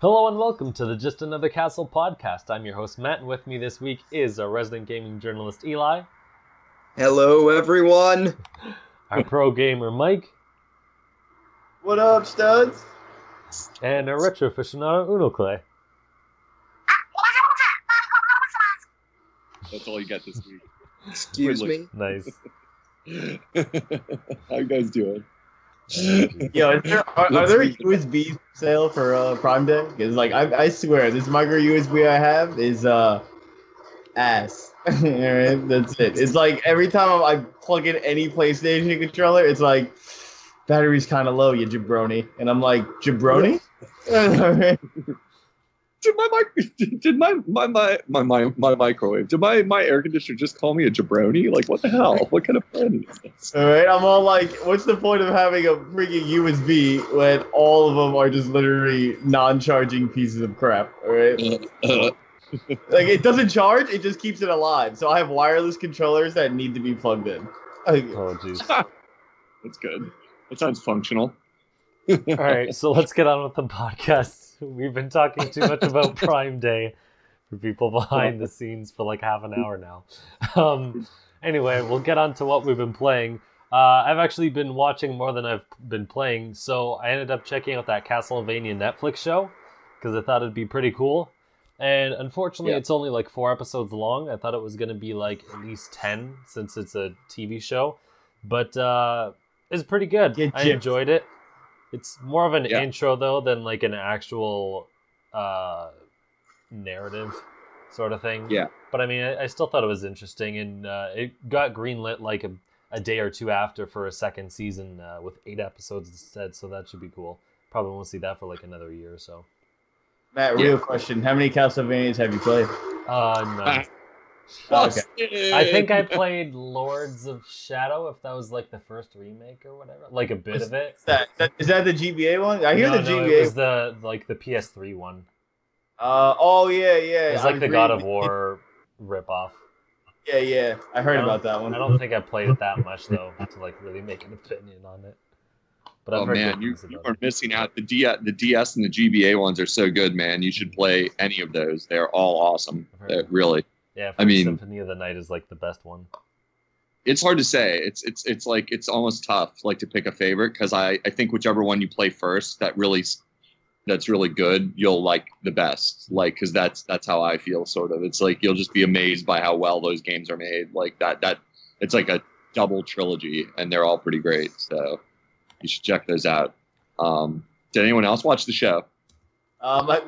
Hello and welcome to the Just Another Castle podcast. I'm your host Matt, and with me this week is our resident gaming journalist Eli. Hello everyone! Our pro gamer Mike. What up, studs? And our retro aficionado Unoclay. That's all you get this week. Excuse me? Nice. How you guys doing? Yo, are there USB sale for Prime Day? Because I swear this micro USB I have is ass. Alright, that's it. It's like every time I plug in any PlayStation controller, it's like battery's kind of low, you jabroni, and I'm like, jabroni? Did my microwave? Did my air conditioner just call me a jabroni? Like, what the hell? What kind of friend is this? All right, I'm all like, what's the point of having a freaking USB when all of them are just literally non-charging pieces of crap? All right. Like, it doesn't charge, it just keeps it alive. So I have wireless controllers that need to be plugged in. Oh, jeez. That's good. That sounds functional. All right, so let's get on with the podcast. We've been talking too much about Prime Day for people behind the scenes for like half an hour now. Anyway, we'll get on to what we've been playing. I've actually been watching more than I've been playing, so I ended up checking out that Castlevania Netflix show because I thought it'd be pretty cool. And unfortunately, It's only like 4 episodes long. I thought it was going to be like at least 10 since it's a TV show. But it's pretty good. I enjoyed it. It's more of an intro, though, than like an actual narrative sort of thing. Yeah. But I mean, I still thought it was interesting, and it got greenlit like a day or two after for a second season with 8 episodes instead, so that should be cool. Probably won't see that for like another year or so. Matt, real question. How many Castlevanias have you played? None. Okay. I think I played Lords of Shadow, if that was like the first remake or whatever, like a bit of it. Is that the GBA one? I hear the GBA. It was the PS3 one. Yeah. It's like the God of War ripoff. Yeah. I heard about that one. I don't think I played it that much though to like really make an opinion on it. But I've heard you are missing out. The DS and the GBA ones are so good, man. You should play any of those. They're all awesome. Really. Yeah, Symphony of the Night is like the best one. It's hard to say. It's like it's almost tough like to pick a favorite because I think whichever one you play first that's really good, you'll like the best. Like because that's how I feel sort of. It's like you'll just be amazed by how well those games are made. Like that it's like a double trilogy and they're all pretty great. So you should check those out. Did anyone else watch the show?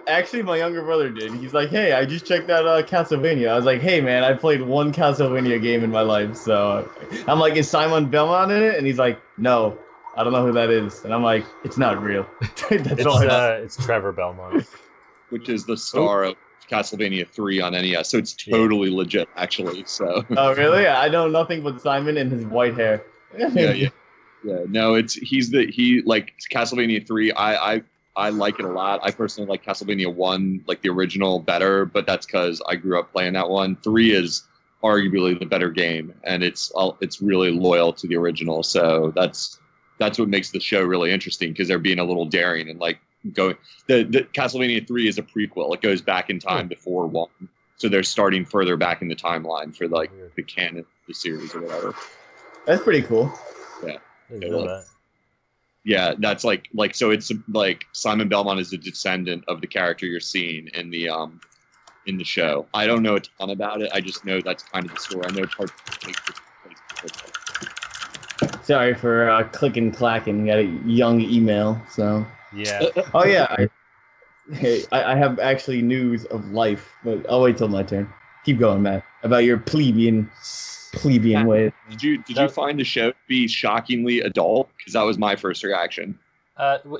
Actually, my younger brother did. He's like, "Hey, I just checked out Castlevania." I was like, "Hey, man, I played one Castlevania game in my life." So I'm like, "Is Simon Belmont in it?" And he's like, "No, I don't know who that is." And I'm like, "It's not real." It's Trevor Belmont, which is the star of Castlevania 3 on NES. So it's totally legit, actually. So. Oh, really? I know nothing but Simon and his white hair. Yeah. No, he like Castlevania 3. I like it a lot. I personally like Castlevania 1, like the original, better, but that's because I grew up playing that one. 3 is arguably the better game, and it's really loyal to the original. So that's what makes the show really interesting because they're being a little daring and like going. The Castlevania 3 is a prequel. It goes back in time before 1, so they're starting further back in the timeline for like the canon of the series or whatever. That's pretty cool. Yeah. Yeah, that's like so it's like Simon Belmont is a descendant of the character you're seeing in the show. I don't know a ton about it. I just know that's kind of the story. I know it's hard to take this place. Sorry for clicking clacking. Got a young email, so yeah. Oh yeah. I have actually news of life, but I'll wait till my turn. Keep going, Matt. About your plebeian way. Did you find the show to be shockingly adult? Because that was my first reaction.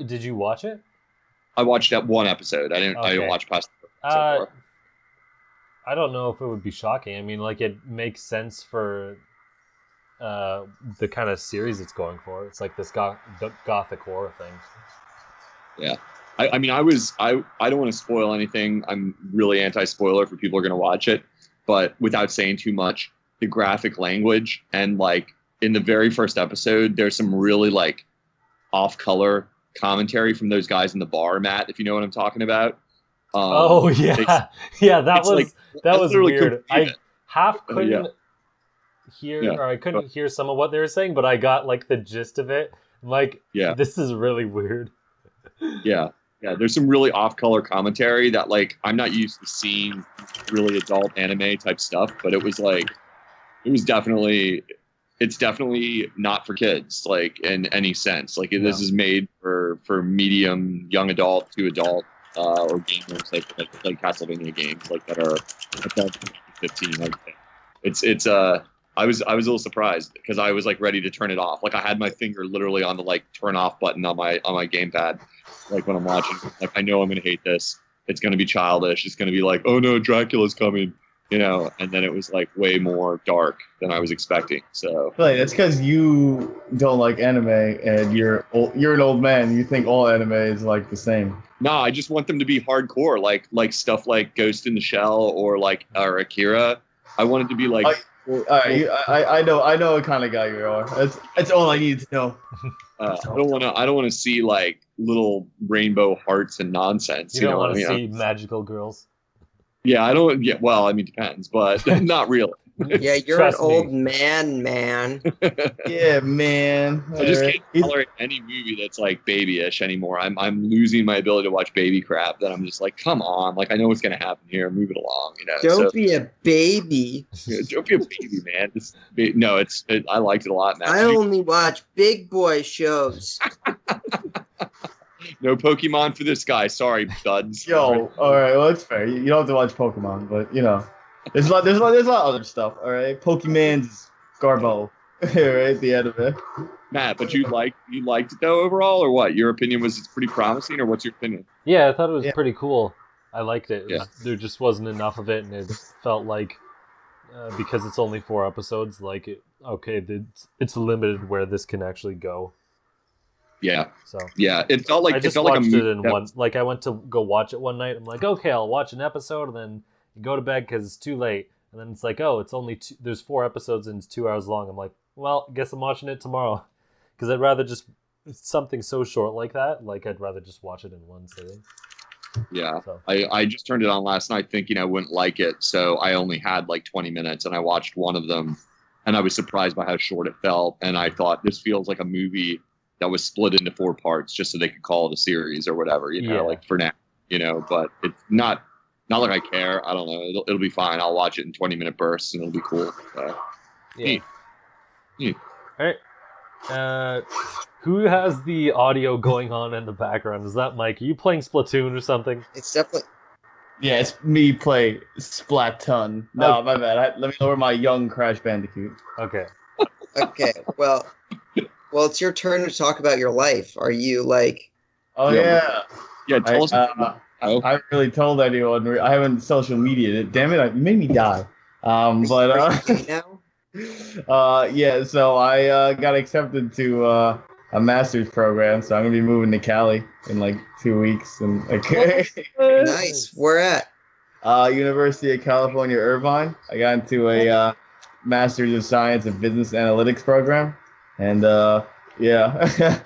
Did you watch it? I watched that one episode. I didn't watch past so far. I don't know if it would be shocking. I mean, like it makes sense for the kind of series it's going for. It's like this gothic horror thing. Yeah. I mean, I don't want to spoil anything. I'm really anti-spoiler for people who are going to watch it, but without saying too much, the graphic language and like in the very first episode, there's some really like off-color commentary from those guys in the bar, Matt, if you know what I'm talking about. Oh yeah, yeah. That was literally weird. I completed. half couldn't hear, Yeah. or I couldn't hear some of what they were saying, but I got like the gist of it. I'm like, Yeah. this is really weird. Yeah. There's some really off-color commentary that like I'm not used to seeing really adult anime type stuff, but it's definitely not for kids, like in any sense. Like this is made for medium young adult to adult or gamers like Castlevania games like that are 15. Like, it's I was a little surprised because I was like ready to turn it off. Like I had my finger literally on the like turn off button on my gamepad. Like when I'm watching, like I know I'm gonna hate this. It's gonna be childish. It's gonna be like, oh no, Dracula's coming, you know. And then it was like way more dark than I was expecting. So That's because you don't like anime and you're an old man. You think all anime is like the same. No, I just want them to be hardcore, like stuff like Ghost in the Shell or Akira. I want it to be like. All right, I know what kind of guy you are. That's all I need to know. I don't want to see like little rainbow hearts and nonsense. You don't want to see magical girls. Yeah, I don't. Yeah, well, I mean, depends, but not really. Yeah, you're Trust an old me. man. Yeah, man. I just can't tolerate any movie that's like babyish anymore. I'm losing my ability to watch baby crap. That I'm just like, come on, like I know what's gonna happen here. Move it along, you know. Don't be a baby. Don't be a baby, man. I liked it a lot, man. I only watch big boy shows. No Pokemon for this guy. Sorry, duds. Yo, all right, well that's fair. You don't have to watch Pokemon, but you know, there's a lot of other stuff. All right, Pokemon's Garbo, all right, the anime. Matt, but you liked it though overall, or what? Your opinion was it's pretty promising, or what's your opinion? Yeah, I thought it was pretty cool. I liked it. Yeah. There just wasn't enough of it, and it felt like because it's only 4 episodes, like it's limited where this can actually go. Yeah. So yeah, it felt like I just watched it in one. Like I went to go watch it one night. I'm like, okay, I'll watch an episode, and then go to bed because it's too late. And then it's like, oh, it's only there's 4 episodes and it's 2 hours long. I'm like, well, I guess I'm watching it tomorrow because I'd rather just something so short like that. Like I'd rather just watch it in one sitting. Yeah, So. I just turned it on last night thinking I wouldn't like it, so I only had like 20 minutes, and I watched one of them, and I was surprised by how short it felt. And I thought this feels like a movie that was split into 4 parts just so they could call it a series or whatever, you know, like for now, you know. But it's not like I care. I don't know. It'll be fine. I'll watch it in 20-minute bursts, and it'll be cool. Yeah. Neat. All right. Who has the audio going on in the background? Is that Mike? Are you playing Splatoon or something? It's definitely. Yeah, it's me play Splatoon. No, my bad. Let me lower my young Crash Bandicoot. Okay. Okay. Well, it's your turn to talk about your life. Are you like? Oh yeah. Yeah, tell us. I haven't really told anyone. I haven't social media. Damn it! You made me die. Now? Yeah. So I got accepted to a master's program. So I'm gonna be moving to Cali in like 2 weeks. And Nice. Where at? University of California, Irvine. I got into a master's of science and business analytics program, and yeah.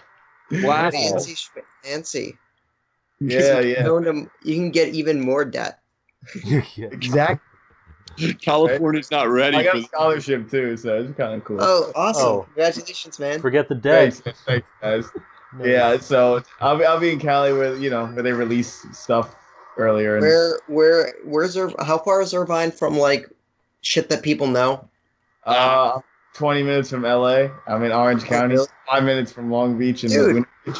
Wow. Fancy. Yeah. You can get even more debt. Yeah. Exactly. California's not ready. I got for a scholarship too, so it's kind of cool. Oh, awesome! Oh. Congratulations, man. Forget the debt. Thanks, guys. Yeah, so I'll be in Cali where they release stuff earlier. And, Where's how far is Irvine from like shit that people know? 20 minutes from LA. I'm in Orange County. Really? 5 minutes from Long Beach and Dude. Laguna Beach.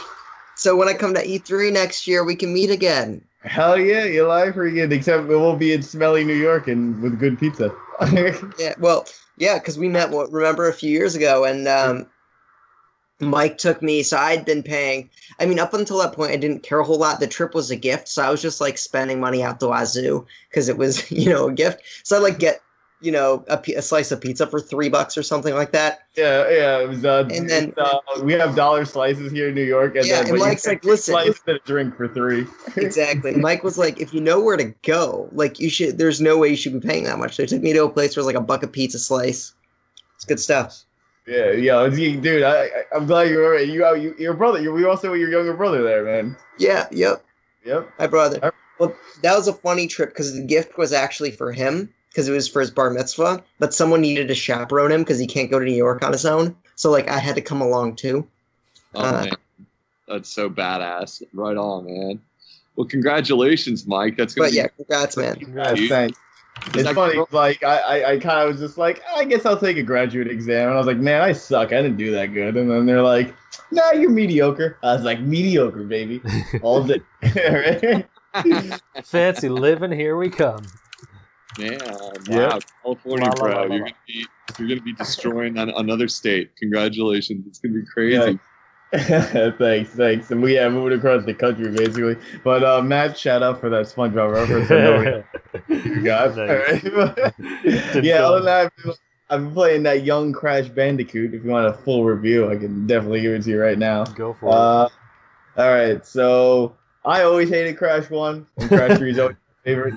So when I come to E3 next year, we can meet again. Hell yeah, you're live for again. Except it won't be in smelly New York and with good pizza. Yeah, well, yeah, because we met, remember, a few years ago, and Mike took me, so I'd been paying. I mean, up until that point, I didn't care a whole lot. The trip was a gift, so I was just, like, spending money out the wazoo, because it was, a gift. So I'd, like, get, a slice of pizza for $3 or something like that. Yeah, it was, and then we have dollar slices here in New York, and and Mike's like, listen, slice and a drink for $3. Exactly. Mike was like, if you know where to go, like, there's no way you should be paying that much. So he took me to a place where it was like $1 a pizza slice. It's good stuff. Yeah, yo, dude, I'm glad you were your brother. We also your younger brother there, man. Yeah, yep. Yep. My brother. All right. Well, that was a funny trip because the gift was actually for him because it was for his bar mitzvah, but someone needed to chaperone him because he can't go to New York on his own. So like I had to come along too. Oh man, that's so badass! Right on, man. Well, congratulations, Mike. That's gonna But be yeah, congrats, man. Congrats. Thanks. Is It's that funny, girl- like I kind of was just like, I guess I'll take a graduate exam, and I was like, man, I suck. I didn't do that good. And then they're like, nah, you're mediocre. I was like, mediocre, baby, all day. Right? Fancy living, here we come. Man, Yeah. wow, California, La, la, bro. la, la, You're la. gonna be destroying another state. Congratulations. It's gonna be crazy. Thanks. And we moving across the country basically. But Matt, shout out for that SpongeBob reference. I know you got. Nice. Alright. Yeah, other than that, I've been playing that young Crash Bandicoot. If you want a full review, I can definitely give it to you right now. Go for it. All right, so I always hated Crash 1, and Crash 3 is always my favorite.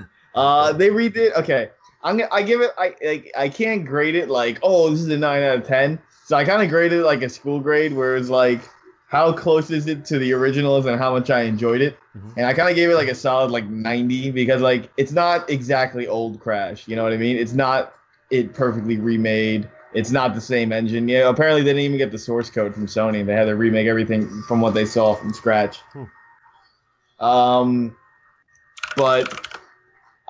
They redid. Okay, I give it. I can't grade it like, oh, this is a 9 out of 10. So I kind of graded it like a school grade, where it's like, how close is it to the originals and how much I enjoyed it. Mhm. And I kind of gave it like a solid like 90 because like it's not exactly old Crash. You know what I mean? It's not it perfectly remade. It's not the same engine. Yeah, apparently they didn't even get the source code from Sony. They had to remake everything from what they saw from scratch. But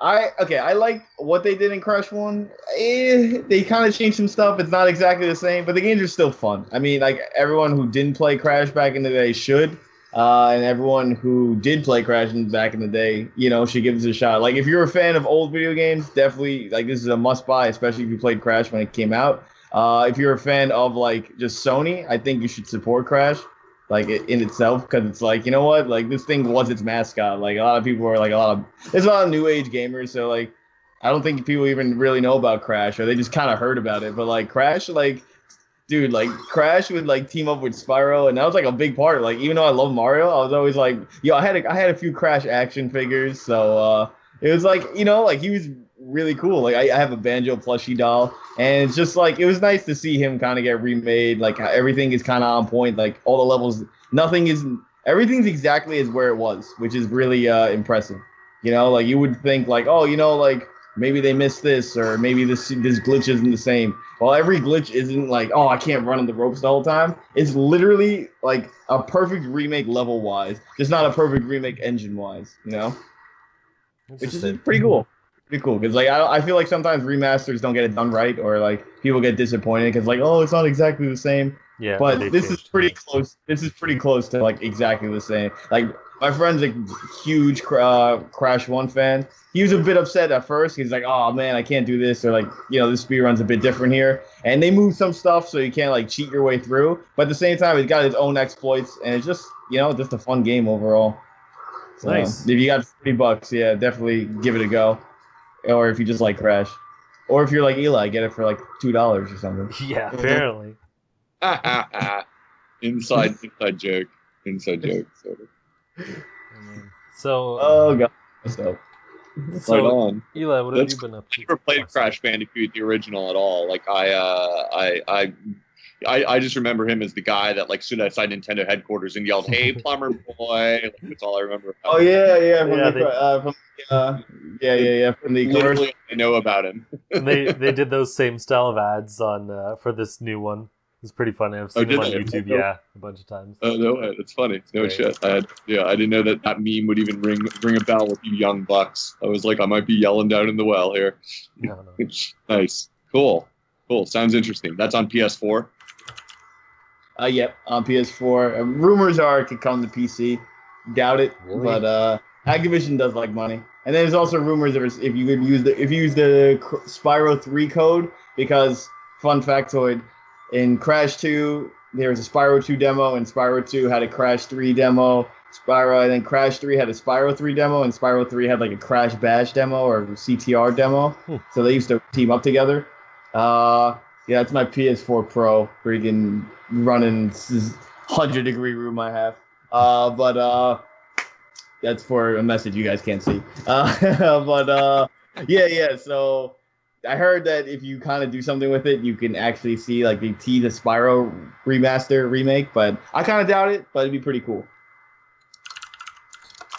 I like what they did in Crash 1. They kind of changed some stuff. It's not exactly the same, but the games are still fun. I mean, like everyone who didn't play Crash back in the day should. And everyone who did play Crash back in the day, should give this a shot. Like, if you're a fan of old video games, definitely, like, this is a must-buy, especially if you played Crash when it came out. If you're a fan of, like, just Sony, I think you should support Crash, like, in itself, because it's like, you know what? Like, this thing was its mascot. Like, a lot of people are, like, there's a lot of new age gamers, so, like, I don't think people even really know about Crash, or they just kind of heard about it. But, like, Crash, like, dude, like Crash would like team up with Spyro, and that was like a big part. Like, even though I love Mario, I was always like, yo, I had a few Crash action figures, so it was like, like he was really cool. Like, I have a Banjo plushie doll, and it's just like it was nice to see him kind of get remade. Like, everything is kind of on point. Like, all the levels, everything's exactly as where it was, which is really impressive. Like you would think like, oh, like maybe they missed this, or maybe this glitch isn't the same. Well, every glitch isn't like, oh, I can't run on the ropes the whole time. It's literally like a perfect remake level-wise, just not a perfect remake engine-wise, Which is pretty cool. Pretty cool, because like I feel like sometimes remasters don't get it done right, or like people get disappointed because like, oh, it's not exactly the same. Yeah, But this is pretty close. This is pretty close to like exactly the same. Like, my friend's a huge Crash 1 fan. He was a bit upset at first. He's like, oh man, I can't do this, or like, this speed run's a bit different here. And they moved some stuff so you can't like cheat your way through. But at the same time, it's got its own exploits, and it's just, just a fun game overall. So, nice. if you got $30, yeah, definitely give it a go. Or if you just like Crash, or if you're like Eli, get it for like $2 or something. Yeah, apparently. Inside joke. Inside joke. Sort of. So, Oh god, so Right on. Eli, what have That's you been up to? I never played Crash Bandicoot, the original, at all. Like, I just remember him as the guy that like stood outside Nintendo headquarters and yelled, "Hey, plumber boy!" Like, that's all I remember. Oh yeah, from the commercial. Literally, I know about him. they did those same style of ads on for this new one. It's pretty funny. I've seen them on did they? YouTube, a bunch of times. Oh no, it's funny. No Great. shit. I didn't know that meme would even ring a bell with you young bucks. I was like, I might be yelling down in the well here. No. Nice, cool. Sounds interesting. That's on PS4. Yep, on PS4. Rumors are it could come to PC. Doubt it, Really? but Activision does like money. And then there's also rumors of if you use the Spyro 3 code, because fun factoid, in Crash 2 there was a Spyro 2 demo, and Spyro 2 had a Crash 3 demo. And then Crash 3 had a Spyro 3 demo, and Spyro 3 had like a Crash Bash demo or CTR demo. So they used to team up together. Yeah, it's my PS4 Pro, freaking running this 100-degree room I have. But that's for a message you guys can't see. Yeah. So I heard that if you kind of do something with it, you can actually see like the Spyro remaster remake. But I kind of doubt it. But it'd be pretty cool.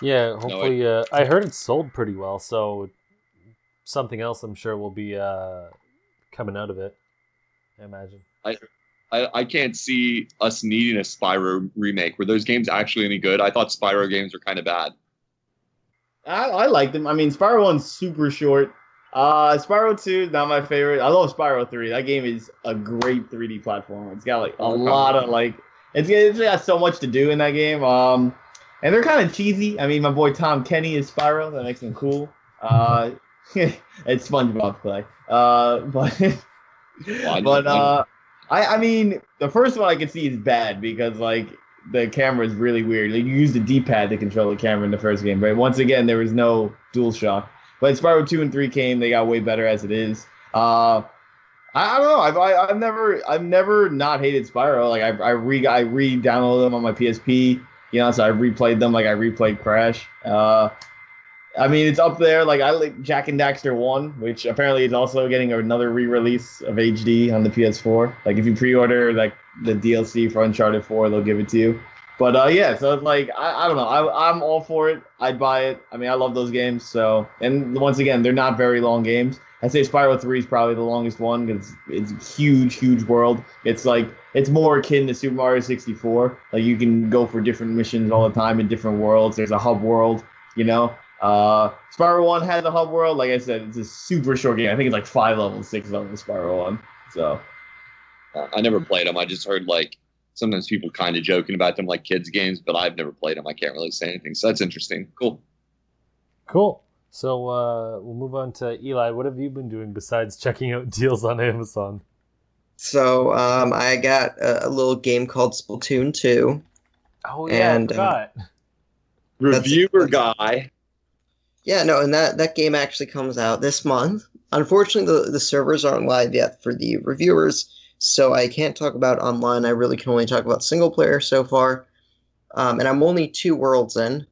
Yeah, hopefully. I heard it sold pretty well, so something else I'm sure will be coming out of it. I imagine. I can't see us needing a Spyro remake. Were those games actually any good? I thought Spyro games were kind of bad. I like them. I mean, Spyro 1's super short. Spyro 2, not my favorite. I love Spyro 3. That game is a great 3D platform. It's got like a lot of like, it's got so much to do in that game. And they're kind of cheesy. I mean, my boy Tom Kenny is Spyro. That makes him cool. It's SpongeBob play. I mean, the first one I can see is bad because like the camera is really weird. Like, you use the D-pad to control the camera in the first game, but once again, there was no DualShock. But Spyro 2 and 3 came, they got way better as it is. I don't know. I've never not hated Spyro. Like I re-downloaded them on my PSP. You know, so I replayed them like I replayed Crash. I mean, it's up there. Like I like Jak and Daxter 1, which apparently is also getting another re-release of HD on the PS4. Like if you pre-order like the DLC for Uncharted 4, they'll give it to you. But yeah, so it's like I don't know. I'm all for it. I'd buy it. I mean, I love those games. So, and once again, they're not very long games. I'd say Spyro 3 is probably the longest one because it's a huge world. It's like it's more akin to Super Mario 64. Like you can go for different missions all the time in different worlds. There's a hub world, you know. Spyro 1 has a hub world. Like I said, it's a super short game. I think it's like 5 levels, 6 levels, Spyro 1. So I never played them. I just heard like sometimes people kind of joking about them like kids games, but I've never played them. I can't really say anything. So that's interesting. Cool. So we'll move on to Eli. What have you been doing besides checking out deals on Amazon? So I got a little game called Splatoon 2. Oh yeah, I forgot. Reviewer guy. Yeah, no, and that game actually comes out this month. Unfortunately, the servers aren't live yet for the reviewers, so I can't talk about online. I really can only talk about single player so far. And I'm only 2 worlds in,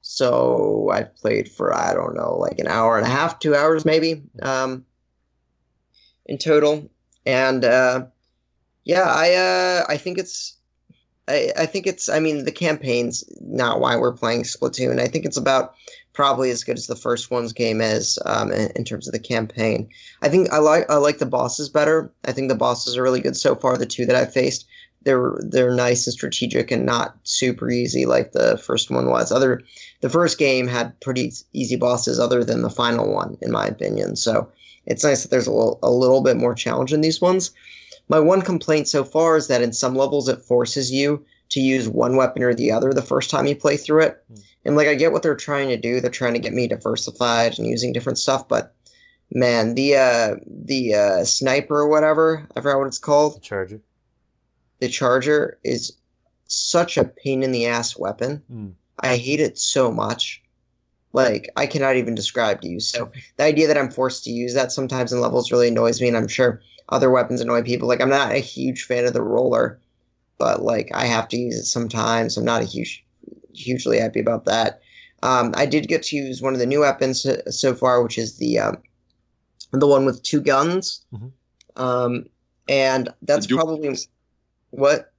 so I've played for, I don't know, like an hour and a half, 2 hours maybe, in total. And yeah, I think it's I mean, the campaign's not why we're playing Splatoon. I think it's about probably as good as the first one's game is in terms of the campaign. I think I like the bosses better. I think the bosses are really good so far. The 2 that I've faced, they're nice and strategic and not super easy like the first one was. The first game had pretty easy bosses other than the final one, in my opinion. So it's nice that there's a little bit more challenge in these ones. My one complaint so far is that in some levels it forces you to use one weapon or the other the first time you play through it. And like I get what they're trying to do. They're trying to get me diversified and using different stuff, but man, the sniper or whatever, I forgot what it's called. The Charger is such a pain in the ass weapon. I hate it so much. Like, I cannot even describe to you. So the idea that I'm forced to use that sometimes in levels really annoys me, and I'm sure other weapons annoy people. Like, I'm not a huge fan of the roller, but like I have to use it sometimes. I'm not hugely happy about that. I did get to use one of the new weapons so far, which is the one with 2 guns. And that's probably what?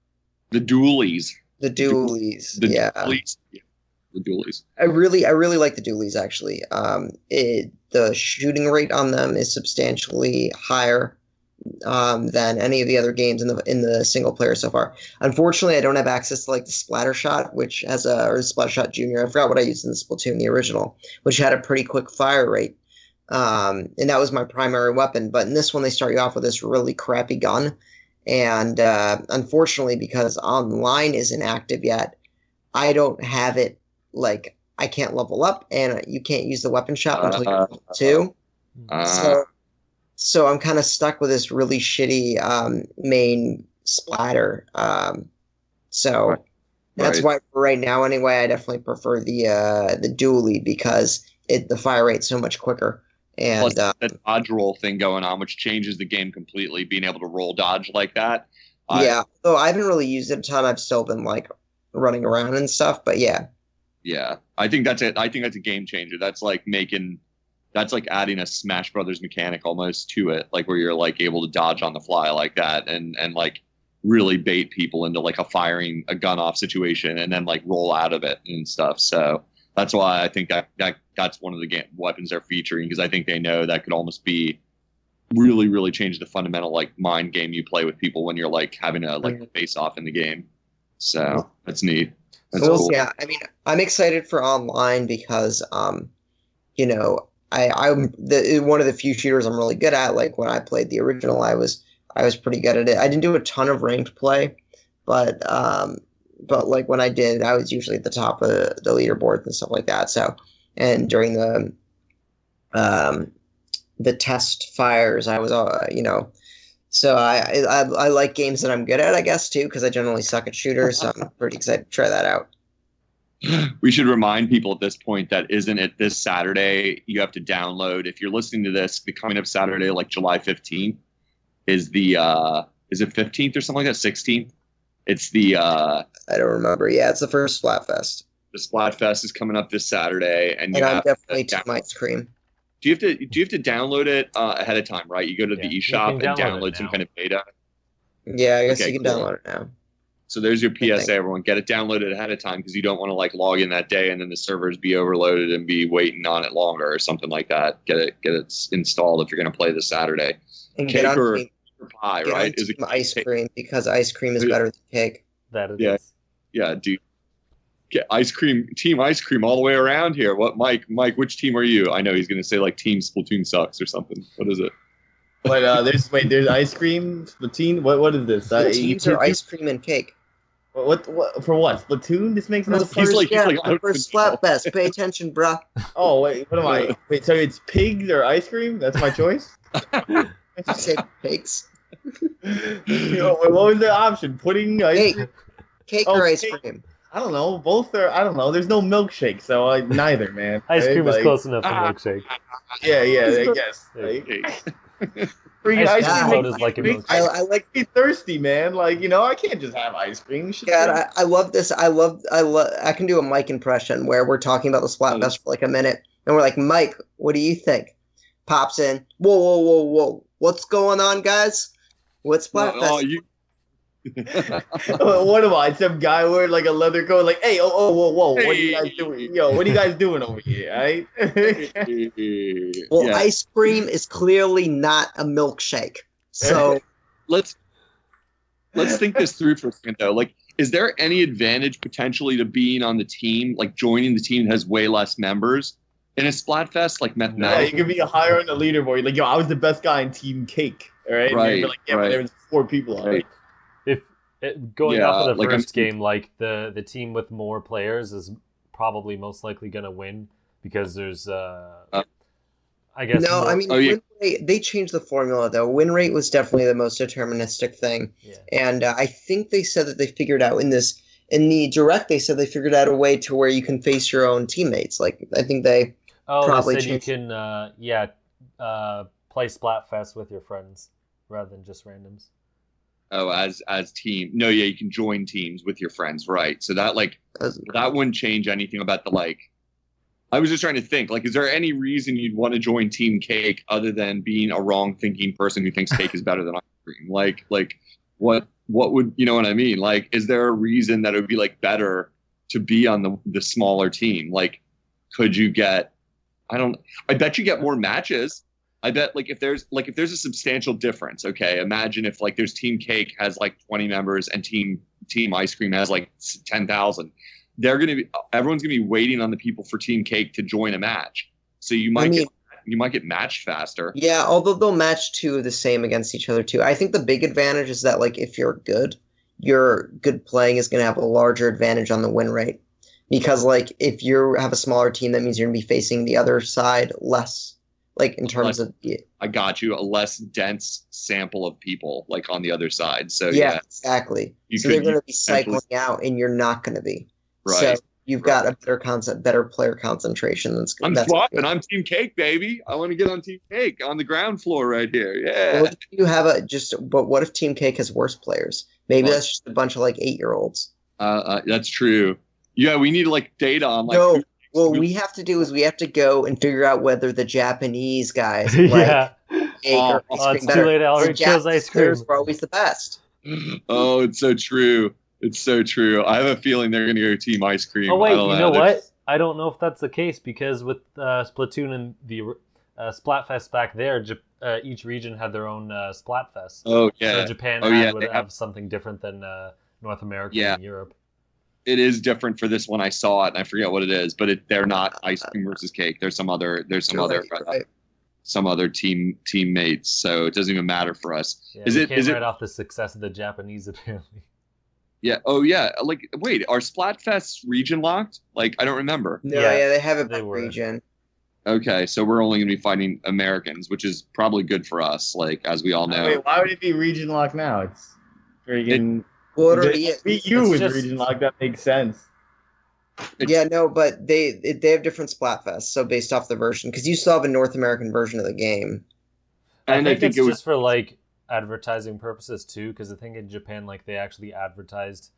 The dualies. The dualies. Yeah. Dualies. The dualies. I really like the dualies actually. The shooting rate on them is substantially higher than any of the other games in the single player so far. Unfortunately, I don't have access to like the Splatter Shot, which has or Splatter Shot Junior. I forgot what I used in the Splatoon, the original, which had a pretty quick fire rate. And that was my primary weapon. But in this one, they start you off with this really crappy gun. And unfortunately, because online isn't active yet, I don't have it. Like, I can't level up, and you can't use the weapon shop until you're level 2. So I'm kind of stuck with this really shitty main splatter. So that's why right now, anyway, I definitely prefer the dually because the fire rate's so much quicker. And plus that dodge roll thing going on, which changes the game completely. Being able to roll dodge like that. Yeah, though I haven't really used it a ton. I've still been like running around and stuff. But yeah. Yeah, I think that's it. I think that's a game changer. That's like making that's like adding a Smash Brothers mechanic almost to it, like where you're like able to dodge on the fly like that and like really bait people into like firing a gun off situation and then like roll out of it and stuff. So that's why I think that's one of the weapons they're featuring, because I think they know that could almost be really, really change the fundamental like mind game you play with people when you're like having a like face off in the game. So that's neat. That's cool. Yeah, I mean, I'm excited for online because you know, I'm one of the few shooters I'm really good at. Like when I played the original, I was pretty good at it. I didn't do a ton of ranked play, but like when I did, I was usually at the top of the leaderboard and stuff like that. So, and during the test fires, I was you know, so I like games that I'm good at, I guess too, because I generally suck at shooters. So I'm pretty excited to try that out. We should remind people at this point that isn't it this Saturday? You have to download. If you're listening to this, the coming up Saturday, like July 15th, is it 15th or something like that? 16th. It's the I don't remember. Yeah, it's the first Splatfest. The Splatfest is coming up this Saturday, and I'm definitely Team Ice Cream. Do you have to download it ahead of time? Right, you go to the eShop and download some kind of beta. Yeah, I guess you can download it now. So there's your PSA, everyone. Get it downloaded ahead of time because you don't want to like log in that day and then the servers be overloaded and be waiting on it longer or something like that. Get it installed if you're going to play this Saturday. And cake get or on pie, right? Is it ice cream because ice cream is better than cake. That is. Yeah, dude. Get ice cream, team ice cream all the way around here. What, Mike, which team are you? I know he's going to say like Team Splatoon sucks or something. What is it? But there's ice cream, Splatoon. What is this? The teams are ice cream and cake. What for what? Splatoon? This makes no sense. He's like first Splatfest. Pay attention, bruh. Oh wait, what am I? Wait, so it's pigs or ice cream? That's my choice. I say pigs. What was the option? Pudding, ice cream? Cake or ice cream? I don't know. Both are. I don't know. There's no milkshake, so neither, man. Ice cream is close enough to milkshake. Yeah, I guess. Ice cream is like a milkshake. I like to be thirsty, man. Like, I can't just have ice cream. God, I love this. I can do a Mike impression where we're talking about the Splatfest for like a minute, and we're like, Mike, what do you think? Pops in. Whoa. What's going on, guys? What's Splatfest? What am I? Some guy wearing like a leather coat, like, hey, whoa, what are you guys doing? What are you guys doing over here, right? Well, ice cream is clearly not a milkshake. So let's think this through for a second, though. Like, is there any advantage potentially to being on the team, like joining the team that has way less members in a Splatfest, like mathematically? Yeah, you can be higher on the leaderboard. Like, I was the best guy in Team Cake, all right? Right. But there was 4 people on it. Going off of the first game, like the team with more players is probably most likely going to win because there's, I guess. No, I mean, win rate, they changed the formula though. Win rate was definitely the most deterministic thing, and I think they said that they figured out in the direct. They said they figured out a way to where you can face your own teammates. Like I think they probably they said changed. You can play Splatfest with your friends rather than just randoms. Oh, as team. No, yeah, you can join teams with your friends, right? So that that wouldn't change anything about the like. I was just trying to think, like, is there any reason you'd want to join Team Cake other than being a wrong thinking person who thinks cake is better than ice cream? Like what would you know what I mean? Like, is there a reason that it would be like better to be on the smaller team? Like, could you get? I bet you get more matches. I bet if there's a substantial difference, okay, imagine if like there's Team Cake has like 20 members and Team Ice Cream has like 10,000. Everyone's gonna be waiting on the people for Team Cake to join a match. So you might get matched faster. Yeah, although they'll match 2 of the same against each other too. I think the big advantage is that like if you're good, your good playing is gonna have a larger advantage on the win rate. Because like if you have a smaller team, that means you're gonna be facing the other side less. Like in terms of, I got you, a less dense sample of people like on the other side. So exactly. So they're going to be cycling out, and you're not going to be. Right. So you've got a better player concentration. I'm swapping. I'm Team Cake, baby. I want to get on Team Cake on the ground floor right here. Yeah. Well, you have but what if Team Cake has worse players? Maybe that's just a bunch of like 8-year-olds. That's true. Yeah, we need like data on like. No. What we have to do is we have to go and figure out whether the Japanese guys Yeah. cake or ice Oh, cream it's better. too late. I The already chose Japanese ice cream. players were always the best. Oh, it's so true. It's so true. I have a feeling they're going to go team ice cream. Oh, wait, I don't you know They're- what? I don't know if that's the case because with Splatoon and the Splatfest back there, each region had their own Splatfest. Oh yeah. So Japan would they have something different than North America Yeah. and Europe. It is different for this one. I saw it, and I forget what it is, but they're not ice cream versus cake. There's some other. Right. Some other teammates. So it doesn't even matter for us. Yeah, Is we it? can't Is it? write off the success of the Japanese apparently. Yeah. Oh yeah. Like, wait, are Splatfests region locked? Like, I don't remember. No, Yeah, they have it they by were. region. Okay, so we're only going to be fighting Americans, which is probably good for us. Like, as we all know. Wait, why would it be region locked now? It's freaking. Well, it already is. EU It's is just- region locked. That makes sense. Yeah, no, but they have different Splatfests, so based off the version, because you still have a North American version of the game. And I think it's it was just for like advertising purposes too, because I think in Japan like they actually advertised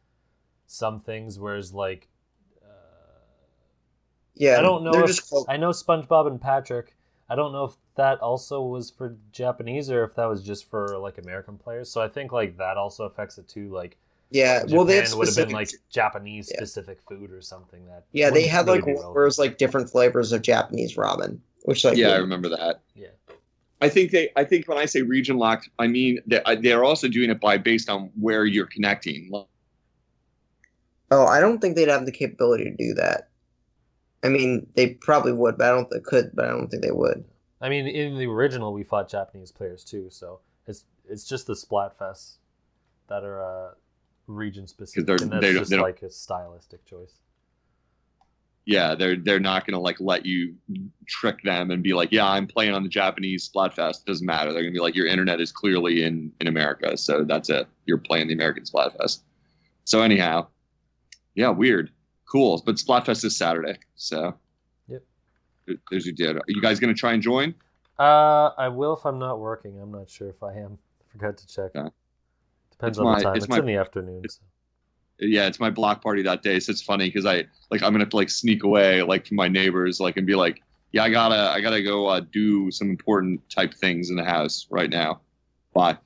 some things, whereas like Yeah, I don't know they're if just called- I know SpongeBob and Patrick. I don't know if that also was for Japanese or if that was just for like American players. So I think like that also affects it too. Like yeah. Japan Well, they have would have been specific. like Japanese Yeah. specific food or something that. Yeah, they wouldn't had really like be where relevant. it was like different flavors of Japanese ramen, which like yeah, I would- remember that. Yeah. I think when I say region locked, I mean they're also doing it based on where you're connecting. Oh, I don't think they'd have the capability to do that. I mean, they probably would, but I don't. They could, but I don't think they would. I mean, in the original, we fought Japanese players too, so it's just the Splatfests that are region specific, they're- and they that's don't- just they don't- like a stylistic choice. Yeah, they're not gonna like let you trick them and be like, yeah, I'm playing on the Japanese Splatfest. Doesn't matter. They're gonna be like, your internet is clearly in America, so that's it. You're playing the American Splatfest. So anyhow, yeah, weird, cool. But Splatfest is Saturday, so Yep. There's your deal. Are you guys gonna try and join? I will if I'm not working. I'm not sure if I am. I forgot to check. Okay. Depends It's on my- the time. it's It's my- in the afternoon. it's- So. Yeah, it's my block party that day, so it's funny because I'm gonna have to like sneak away like from my neighbors, like and be like, yeah, I gotta go do some important type things in the house right now. Bye.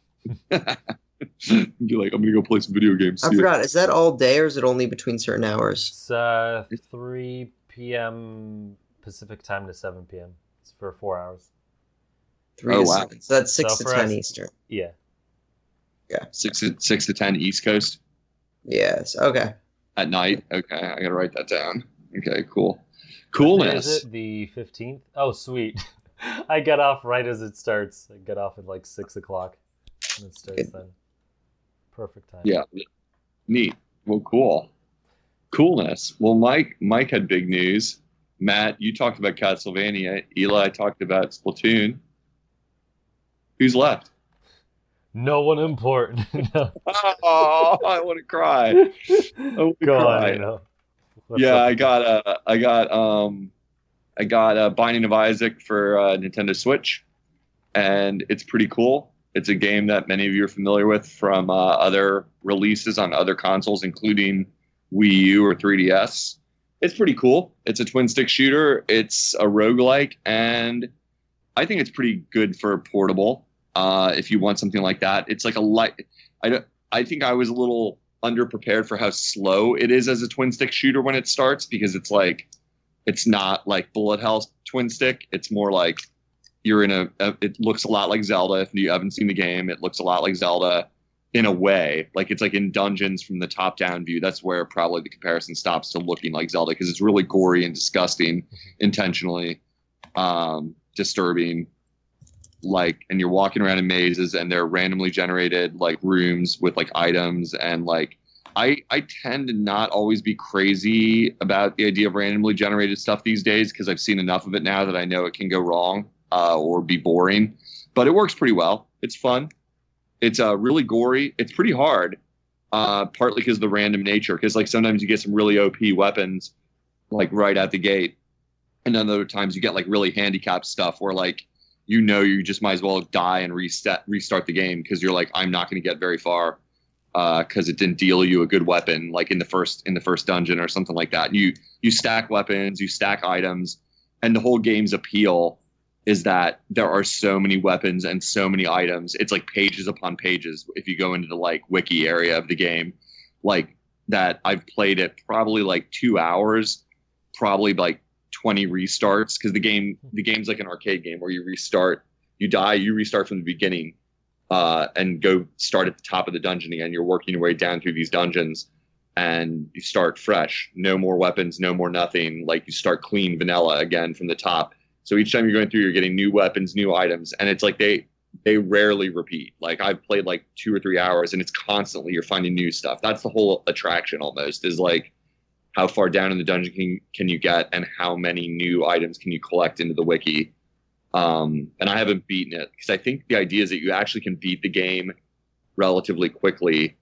Be like, I'm gonna go play some video games. I See ya. forgot. Is that all day, or is it only between certain hours? It's 3 p.m. Pacific time to 7 p.m. It's for 4 hours. 3 Oh, to wow. 7. So that's 6 So to for 10 us- Eastern. Yeah. 6 to 10 East Coast Yes. Okay. at night. Okay, I gotta write that down. Okay, cool. What day Coolness. Is it the 15th? Oh, sweet. I get off right as it starts. I get off at like 6 o'clock, and it starts Good. then. Perfect time. Yeah, neat. Well, cool. Coolness. Well, Mike had big news. Matt, you talked about Castlevania. Eli talked about Splatoon. Who's left? No one important. No. Oh, I want to cry. I want to Go on. cry. I know. What's Yeah, up? I got Binding of Isaac for Nintendo Switch, and it's pretty cool. It's a game that many of you are familiar with from other releases on other consoles, including Wii U or 3DS. It's pretty cool. It's a twin stick shooter. It's a roguelike, and I think it's pretty good for portable. If you want something like that, it's like a light. I think I was a little underprepared for how slow it is as a twin stick shooter when it starts, because it's not like bullet hell twin stick. It's more like you're in it looks a lot like Zelda. If you haven't seen the game, it looks a lot like Zelda in a way. Like it's like in dungeons from the top down view. That's where probably the comparison stops to looking like Zelda, because it's really gory and disgusting, intentionally disturbing. Like, and you're walking around in mazes, and they're randomly generated like rooms with like items, and like I tend to not always be crazy about the idea of randomly generated stuff these days, because I've seen enough of it now that I know it can go wrong or be boring. But it works pretty well. It's fun. It's really gory. It's pretty hard, partly because of the random nature. Because like sometimes you get some really OP weapons like right out the gate, and then other times you get like really handicapped stuff where like you just might as well die and restart the game, because you're like, I'm not going to get very far. because it didn't deal you a good weapon like in the first dungeon or something like that. You stack weapons, you stack items, and the whole game's appeal is that there are so many weapons and so many items. It's like pages upon pages. If you go into the like wiki area of the game, like that, I've played it probably like 2 hours, probably like 20 restarts, because the game's like an arcade game where you restart, you die, you restart from the beginning, and go start at the top of the dungeon again. You're working your way down through these dungeons, and you start fresh. No more weapons, no more nothing. Like you start clean vanilla again from the top. So each time you're going through, you're getting new weapons, new items, and it's like they rarely repeat. Like I've played like 2 or 3 hours, and it's constantly you're finding new stuff. That's the whole attraction almost, is like how far down in the dungeon can you get, and how many new items can you collect into the wiki. And I haven't beaten it because I think the idea is that you actually can beat the game relatively quickly,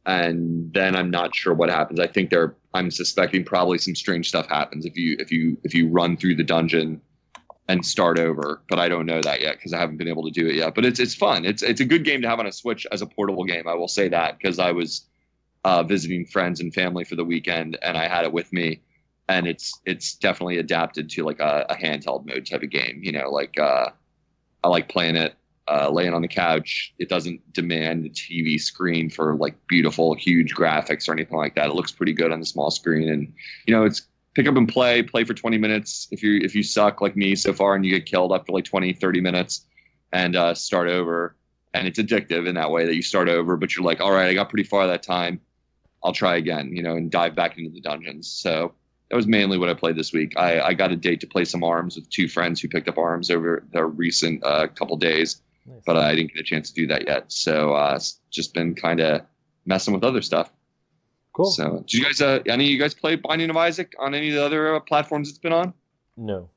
and then I'm not sure what happens. I'm suspecting probably some strange stuff happens if you run through the dungeon and start over, but I don't know that yet because I haven't been able to do it yet. But it's fun. It's a good game to have on a Switch as a portable game. I will say that, because I was visiting friends and family for the weekend, and I had it with me, and it's definitely adapted to like a handheld mode type of game. You know, like I like playing it laying on the couch. It doesn't demand the TV screen for like beautiful, huge graphics or anything like that. It looks pretty good on the small screen, and you know, it's pick up and play for 20 minutes. If you suck like me so far and you get killed after like 20, 30 minutes, and start over. And it's addictive in that way that you start over, but you're like, all right, I got pretty far that time. I'll try again, you know, and dive back into the dungeons. So that was mainly what I played this week. I got a date to play some ARMS with 2 friends who picked up ARMS over the recent couple days, nice. But I didn't get a chance to do that yet. So just been kind of messing with other stuff. Cool. So did you guys, any of you guys play Binding of Isaac on any of the other platforms it's been on? No.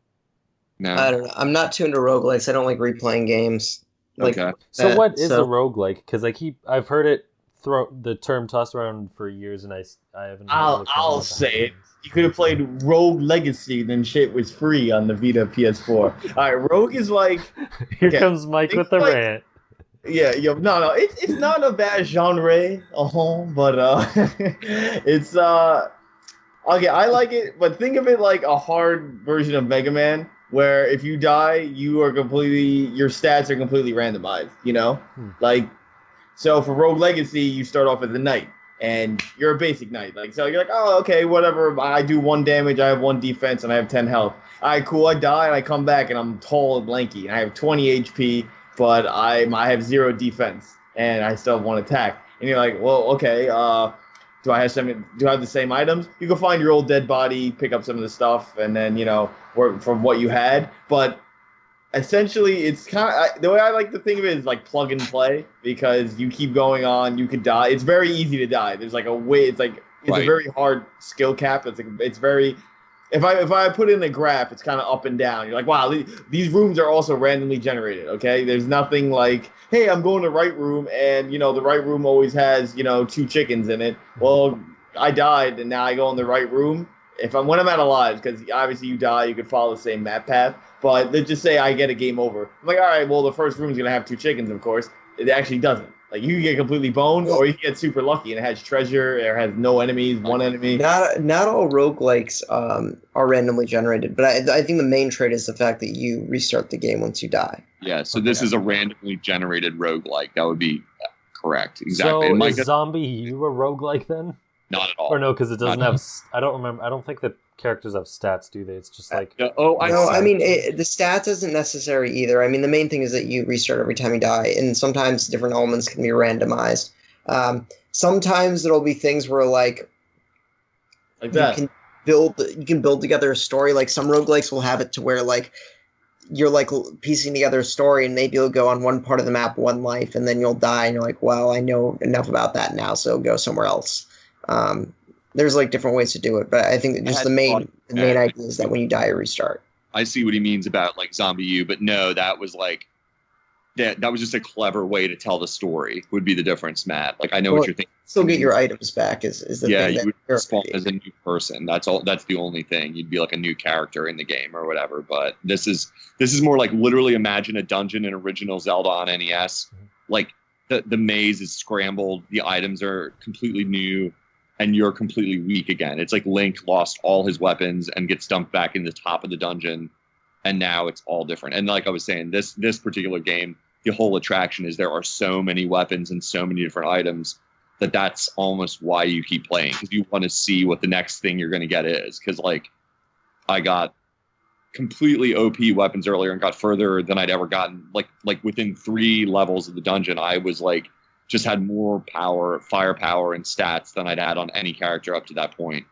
I don't know. I'm not too into roguelikes. I don't like replaying games. Like, okay. So what is a roguelike? Because I've heard the term tossed around for years, and I haven't. I'll say it. You could have played Rogue Legacy, then shit was free on the Vita PS4. All right, Rogue is like. Here comes Mike with the rant. Yeah, no, it's not a bad genre, but it's okay. I like it, but think of it like a hard version of Mega Man, where if you die, your stats are completely randomized. You know, like. So for Rogue Legacy, you start off as a knight, and you're a basic knight. Like, so you're like, oh, okay, whatever. I do 1 damage, I have 1 defense, and I have 10 health. All right, cool. I die, and I come back, and I'm tall and lanky, and I have 20 HP, but I have 0 defense, and I still have 1 attack. And you're like, well, okay. Do I have the same items? You can find your old dead body, pick up some of the stuff, and then work from what you had, but. Essentially, it's kind of the way I like to think of it is like plug and play, because you keep going on, you could die. It's very easy to die. There's like a way. It's right. A very hard skill cap. It's very. If I put in a graph, it's kind of up and down. You're like, wow, these rooms are also randomly generated. Okay, there's nothing like, hey, I'm going to the right room, and the right room always has 2 chickens in it. Well, I died, and now I go in the right room. When I'm out alive, because obviously you die, you could follow the same map path. But let's just say I get a game over. I'm like, all right, well, the first room's going to have 2 chickens, of course. It actually doesn't. Like, you can get completely boned, or you can get super lucky, and it has treasure, or has no enemies, 1 enemy. Not all roguelikes are randomly generated, but I think the main trait is the fact that you restart the game once you die. Yeah, so this is a randomly generated roguelike. That would be correct. Exactly. So is Zombie U a roguelike then? Not at all. Or no, because it doesn't have. I don't remember. I don't think the characters have stats, do they? It's just like. The stats isn't necessary either. I mean, the main thing is that you restart every time you die, and sometimes different elements can be randomized. Sometimes there'll be things where like that. You can build together a story. Like some roguelikes will have it to where like you're like piecing together a story, and maybe you'll go on one part of the map 1 life, and then you'll die, and you're like, well, I know enough about that now, so go somewhere else. There's like different ways to do it, but I think that just the main idea is that when you die, you restart. I see what he means about like Zombie U, but no, that was like that was just a clever way to tell the story. Would be the difference, Matt. Like I know what you're thinking. Still get your items back is the thing. Yeah, you would spawn as a new person. That's all. That's the only thing. You'd be like a new character in the game or whatever. But this is more like literally imagine a dungeon in original Zelda on NES, like the maze is scrambled, the items are completely new, and you're completely weak again. It's like Link lost all his weapons and gets dumped back in the top of the dungeon, and now it's all different. And like I was saying, this particular game, the whole attraction is there are so many weapons and so many different items that's almost why you keep playing, because you want to see what the next thing you're going to get is. Because like I got completely OP weapons earlier and got further than I'd ever gotten. Like within 3 levels of the dungeon, I was like just had more power, firepower, and stats than I'd had on any character up to that point.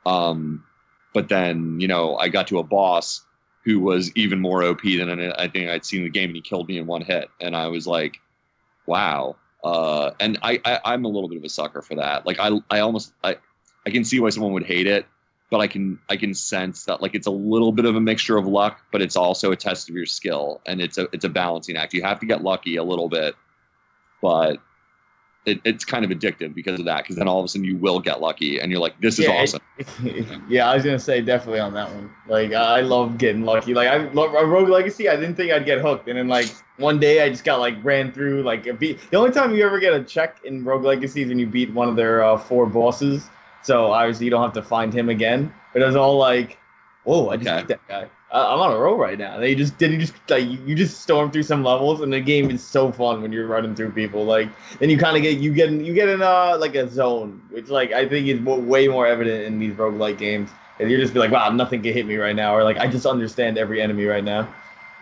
But then, you know, I got to a boss who was even more OP than I think I'd seen in the game, and he killed me in one hit. And I was like, wow. And I'm a little bit of a sucker for that. Like I can see why someone would hate it, but I can sense that like it's a little bit of a mixture of luck, but it's also a test of your skill, and it's a balancing act. You have to get lucky a little bit, but it's kind of addictive because of that. Because then all of a sudden you will get lucky, and you're like, "This is awesome." Yeah, I was gonna say definitely on that one. Like I love getting lucky. Like I love Rogue Legacy. I didn't think I'd get hooked, and then like one day I just got like ran through like the only time you ever get a check in Rogue Legacy is when you beat one of their 4 bosses. So obviously you don't have to find him again. But it was all like, whoa, I just beat that guy. I'm on a roll right now. You just storm through some levels, and the game is so fun when you're running through people. Like then you kind of get in like a zone, which like I think is way more evident in these roguelike games. And you're just be like, wow, nothing can hit me right now, or like I just understand every enemy right now.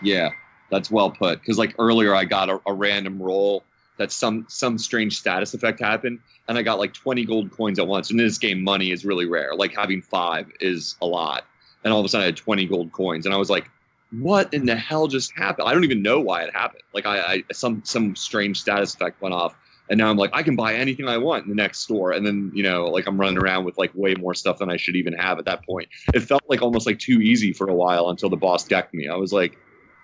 Yeah, that's well put. Because like earlier I got a random roll that some strange status effect happened, and I got like 20 gold coins at once. And in this game, money is really rare. Like having 5 is a lot. And all of a sudden I had 20 gold coins, and I was like, what in the hell just happened? I don't even know why it happened. Like some strange status effect went off, and now I'm like, I can buy anything I want in the next store. And then, you know, like I'm running around with like way more stuff than I should even have at that point. It felt like almost like too easy for a while until the boss decked me. I was like,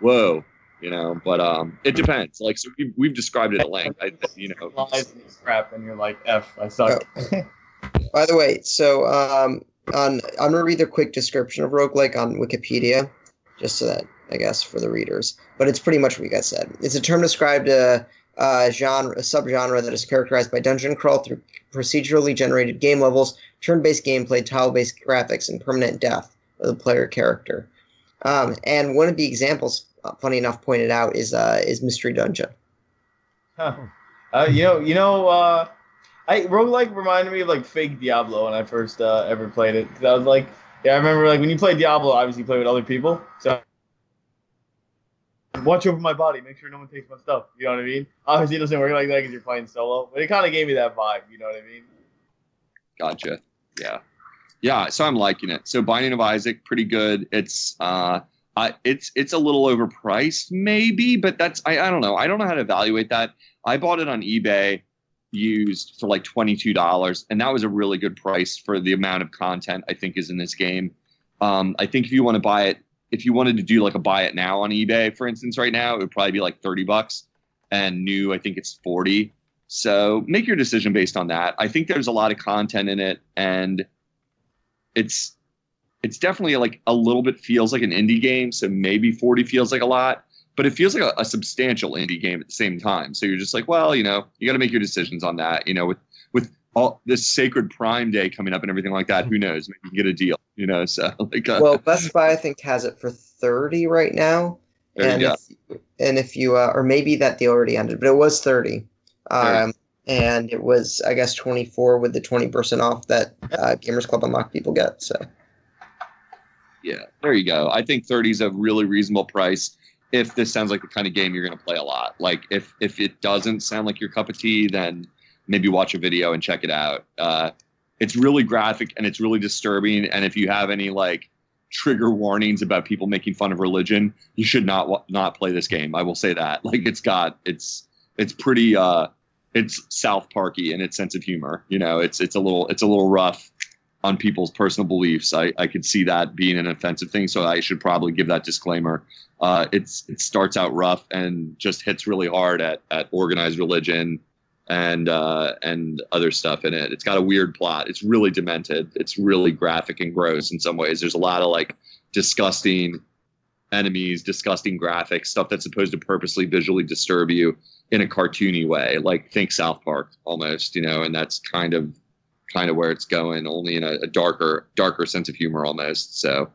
whoa, you know, but it depends. Like, so we've described it at length. Crap, and you're like, F, I suck. Oh. By the way, so I'm going to read the quick description of roguelike on Wikipedia, just so that, I guess, for the readers. But it's pretty much what you guys said. It's a term described a subgenre that is characterized by dungeon crawl through procedurally generated game levels, turn-based gameplay, tile-based graphics, and permanent death of the player character. And one of the examples, funny enough, pointed out is Mystery Dungeon. Huh. Roguelike reminded me of like fake Diablo when I first ever played it. Cause I was like, yeah, I remember like when you play Diablo, obviously you play with other people. So watch over my body, make sure no one takes my stuff. You know what I mean? Obviously it doesn't work like that because you're playing solo, but it kind of gave me that vibe. You know what I mean? Gotcha. Yeah. So I'm liking it. So Binding of Isaac, pretty good. It's a little overpriced maybe, but I don't know. I don't know how to evaluate that. I bought it on eBay used for like $22, and that was a really good price for the amount of content I think is in this game. I think if you want to buy it, if you wanted to do like a buy it now on eBay, for instance, right now, it would probably be like $30, and new, I think it's $40. So make your decision based on that. I think there's a lot of content in it, and it's definitely like a little bit feels like an indie game. So maybe 40 feels like a lot, but it feels like a substantial indie game at the same time. So you're just like, well, you know, you got to make your decisions on that. You know, with all this sacred Prime Day coming up and everything like that, who knows? Maybe you can get a deal. You know, so like. Well, Best Buy I think has it for 30 right now, if you or maybe that deal already ended, but it was 30, and it was I guess 24 with the 20% off that Gamers Club Unlocked people get. So. Yeah, there you go. I think 30 is a really reasonable price if this sounds like the kind of game you're going to play a lot. Like if it doesn't sound like your cup of tea, then maybe watch a video and check it out. It's really graphic and it's really disturbing. And if you have any like trigger warnings about people making fun of religion, you should not play this game. I will say that. Like it's pretty it's South Parky in its sense of humor. You know, it's a little rough on people's personal beliefs. I could see that being an offensive thing, so I should probably give that disclaimer. It starts out rough and just hits really hard at organized religion and other stuff in it. It's got a weird plot. It's really demented. It's really graphic and gross in some ways. There's a lot of like disgusting enemies, disgusting graphics, stuff that's supposed to purposely visually disturb you in a cartoony way. Like think South Park almost, and that's kind of where it's going, only in a darker sense of humor almost. So,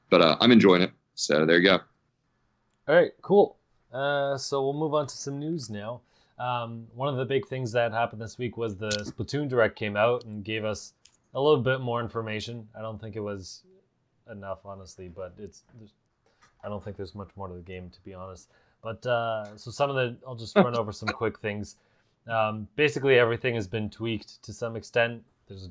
but I'm enjoying it. So there you go. All right, cool. So we'll move on to some news now. One of the big things that happened this week was the Splatoon Direct came out and gave us a little bit more information. I don't think it was enough, honestly, but I don't think there's much more to the game, to be honest. But so I'll just run over some quick things. Basically, everything has been tweaked to some extent. There's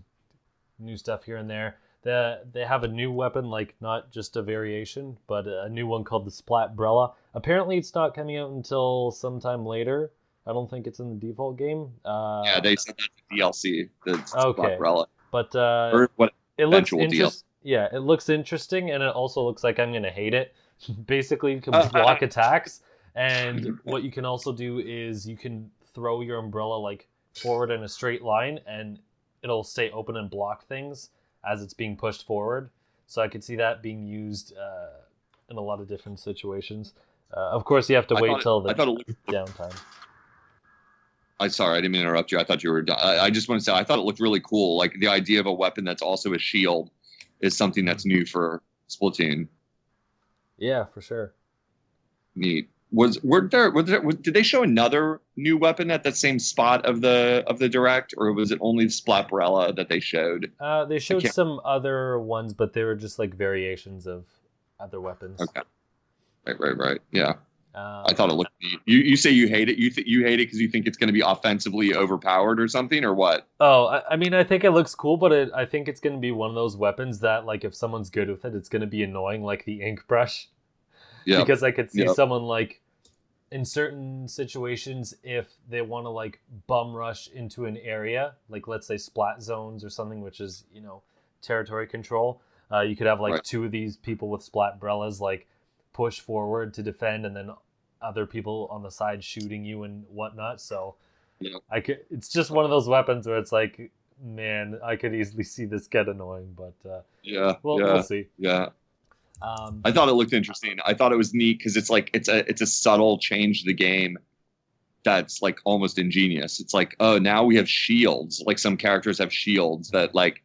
new stuff here and there. They have a new weapon, like not just a variation, but a new one called the Splatbrella. Apparently, it's not coming out until sometime later. I don't think it's in the default game. Yeah, they said that's a DLC. The Okay. Splatbrella. But Or what? it looks eventual interesting. Yeah, it looks interesting, and it also looks like I'm gonna hate it. Basically, you can block attacks, and what you can also do is you can throw your umbrella like forward in a straight line, and it'll stay open and block things as it's being pushed forward. So I could see that being used in a lot of different situations. Of course, you have to wait till the downtime. I'm sorry, I didn't mean to interrupt you. I thought you were. I just want to say, I thought it looked really cool. Like the idea of a weapon that's also a shield is something that's new for Splatoon. Yeah, for sure. Neat. Did they show another new weapon at the same spot of the direct, or was it only the Splatbrella that they showed? They showed some other ones, but they were just like variations of other weapons. Okay. Right. Yeah. I thought it looked neat. You say you hate it. You hate it because you think it's going to be offensively overpowered or something, or what? Oh, I mean, I think it looks cool, but I think it's going to be one of those weapons that, like, if someone's good with it, it's going to be annoying, like the ink brush. Yeah. Because I could see someone, like, in certain situations, if they want to, like, bum rush into an area, like, let's say splat zones or something, which is, territory control, you could have, like, two of these people with Splatbrellas, like, push forward to defend, and then other people on the side shooting you and whatnot. So it's just one of those weapons where it's like, man, I could easily see this get annoying, but we'll see. Yeah. I thought it looked interesting. I thought it was neat because it's like it's a subtle change to the game that's like almost ingenious. It's like, oh, now we have shields. Like some characters have shields that like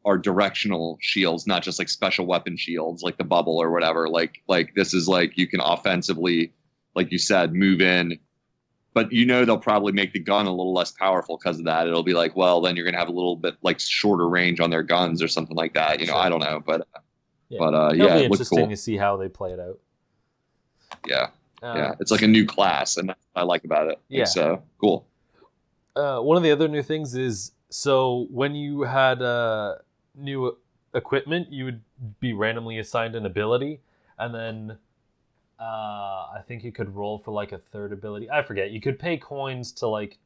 are directional shields, not just like special weapon shields, like the bubble or whatever. Like this is like you can offensively, like you said, move in, but they'll probably make the gun a little less powerful because of that. It'll be like, well, then you're gonna have a little bit like shorter range on their guns or something like that. Sure. I don't know, but it'll be interesting to see how they play it out. Yeah, it's like a new class, and that's what I like about it. Yeah, so cool. One of the other new things is, so when you had new equipment, you would be randomly assigned an ability, and then I think you could roll for like a third ability. I forget. You could pay coins to like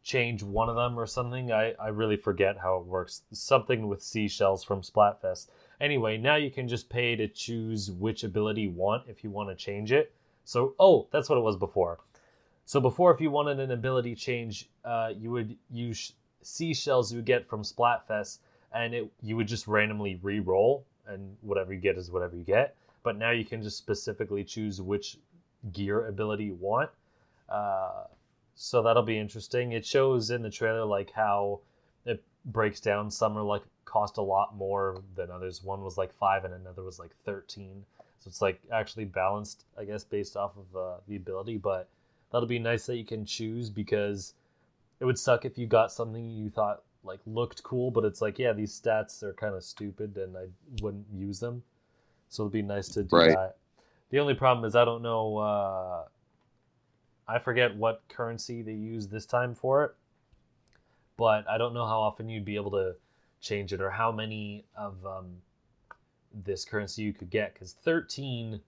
change one of them or something. I really forget how it works. Something with seashells from Splatfest. Anyway, now you can just pay to choose which ability you want if you want to change it. So, that's what it was before. So before, if you wanted an ability change, you would use seashells you would get from Splatfest, and you would just randomly re-roll, and whatever you get is whatever you get. But now you can just specifically choose which gear ability you want. So that'll be interesting. It shows in the trailer like how it breaks down. Some are like cost a lot more than others. One was like 5 and another was like 13. So it's like actually balanced, I guess, based off of the ability. But that'll be nice that you can choose, because it would suck if you got something you thought like looked cool, but it's like, yeah, these stats are kind of stupid and I wouldn't use them. So it'd be nice to do that. The only problem is I don't know, I forget what currency they use this time for it, but I don't know how often you'd be able to change it or how many of this currency you could get, because 13,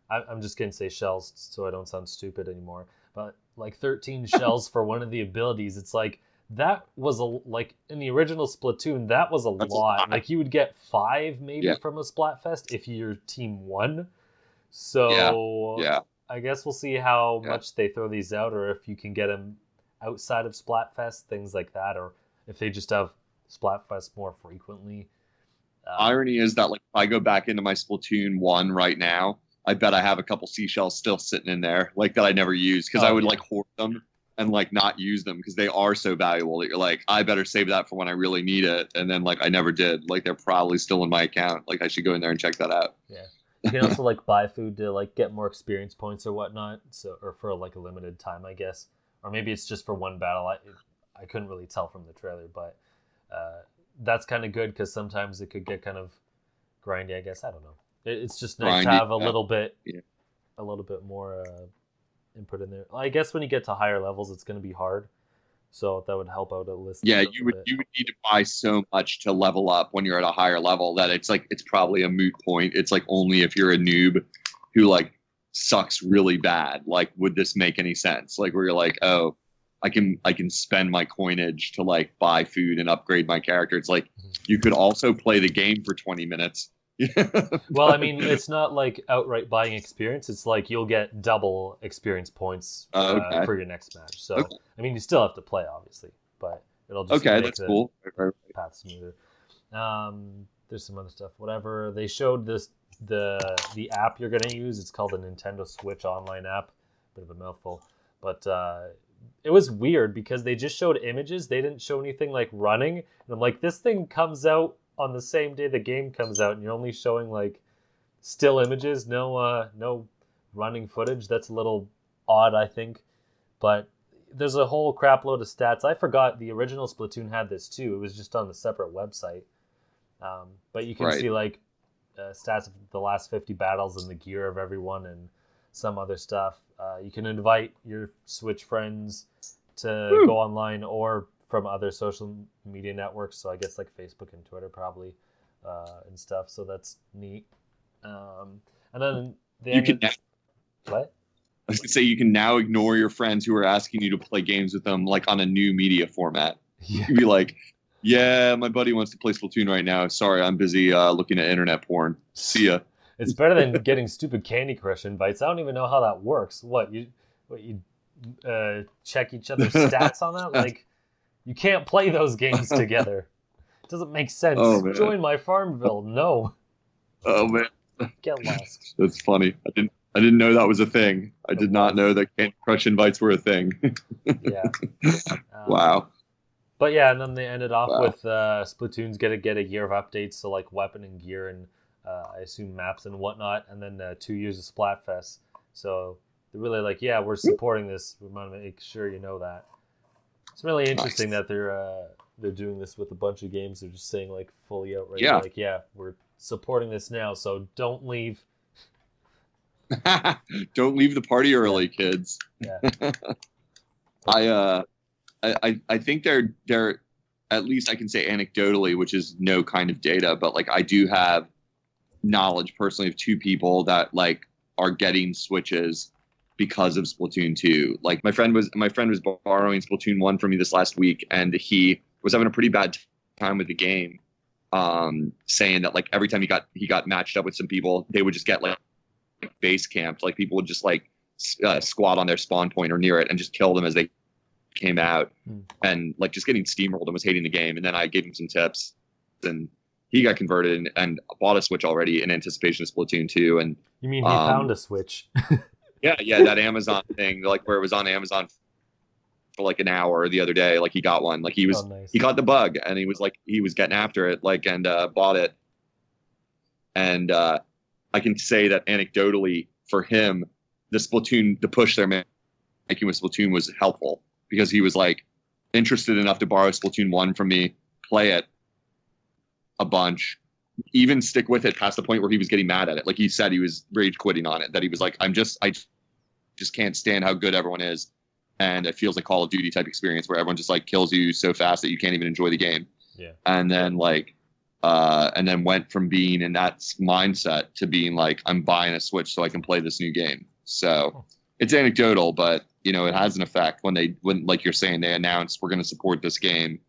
I'm just going to say shells so I don't sound stupid anymore, but like 13 shells for one of the abilities, it's like, that was like in the original Splatoon, that was a lot. Like you would get 5 maybe from a Splatfest if your team won. So I guess we'll see how much they throw these out, or if you can get them outside of Splatfest, things like that, or if they just have Splatfest more frequently. Irony is that like if I go back into my Splatoon 1 right now, I bet I have a couple seashells still sitting in there, like that I never used because I would like hoard them and like not use them because they are so valuable that you're like, I better save that for when I really need it. And then like I never did. Like they're probably still in my account. Like I should go in there and check that out. Yeah. You can also like buy food to like get more experience points or whatnot. So or for like a limited time, I guess. Or maybe it's just for one battle. I couldn't really tell from the trailer, but that's kind of good because sometimes it could get kind of grindy, I guess. I don't know. It's just nice to have a little bit more input in there. I guess when you get to higher levels, it's going to be hard. So that would help out a list. Yeah, you would need to buy so much to level up when you're at a higher level that it's probably a moot point. It's like only if you're a noob who like sucks really bad. Like, would this make any sense? Like where you're like, oh, I can spend my coinage to like buy food and upgrade my character. It's like you could also play the game for 20 minutes. Well, I mean, it's not like outright buying experience. It's like you'll get double experience points for your next match. So, I mean, you still have to play, obviously, but it'll just make that's the cool. path smoother. There's some other stuff. Whatever they showed the app you're gonna use. It's called the Nintendo Switch Online app. Bit of a mouthful, but it was weird because they just showed images. They didn't show anything like running, and I'm like, this thing comes out on the same day the game comes out, and you're only showing like still images, no running footage. That's a little odd, I think. But there's a whole crap load of stats. I forgot the original Splatoon had this too. It was just on a separate website. But you can see like stats of the last 50 battles and the gear of everyone and some other stuff. You can invite your Switch friends to go online or from other social media networks, so I guess like Facebook and Twitter probably, and stuff. So that's neat. And then what? I was gonna say you can now ignore your friends who are asking you to play games with them, like on a new media format. Yeah. You'd be like, "Yeah, my buddy wants to play Splatoon right now. Sorry, I'm busy looking at internet porn. See ya." It's better than getting stupid Candy Crush invites. I don't even know how that works. What you check each other's stats on that? Like, you can't play those games together. It doesn't make sense. Oh, join my Farmville. No. Oh man. Get lost. That's funny. I didn't know that was a thing. I did not know that Candy Crush invites were a thing. Yeah. Wow. But yeah, and then they ended off with Splatoon's gonna get a year of updates, so like weapon and gear and I assume maps and whatnot, and then 2 years of Splatfest. So they're really like, yeah, we're supporting this. We want to make sure you know that. It's really interesting that they're doing this with a bunch of games. They're just saying like fully outright, like, yeah, we're supporting this now, so don't leave. Don't leave the party early, kids. Yeah. I think they're at least I can say anecdotally, which is no kind of data, but like I do have knowledge personally of 2 people that like are getting Switches because of Splatoon 2. Like my friend was borrowing Splatoon 1 from me this last week, and he was having a pretty bad time with the game, saying that like every time he got matched up with some people, they would just get like base camped. Like people would just like squat on their spawn point or near it and just kill them as they came out, and like just getting steamrolled and was hating the game. And then I gave him some tips, and he got converted and bought a Switch already in anticipation of Splatoon 2. And you mean he found a Switch? yeah, that Amazon thing, like where it was on Amazon for like an hour the other day. Like he got one. Like he caught the bug, and he was getting after it, like, and bought it. And I can say that anecdotally for him, the push they're making with Splatoon was helpful, because he was like interested enough to borrow Splatoon 1 from me, play it a bunch, even stick with it past the point where he was getting mad at it. Like he said, he was rage quitting on it, that he was like, I just can't stand how good everyone is. And it feels like Call of Duty type experience where everyone just like kills you so fast that you can't even enjoy the game. Yeah. And then went from being in that mindset to being like, I'm buying a Switch so I can play this new game. So it's anecdotal, but you know, it has an effect when like you're saying, they announce we're going to support this game.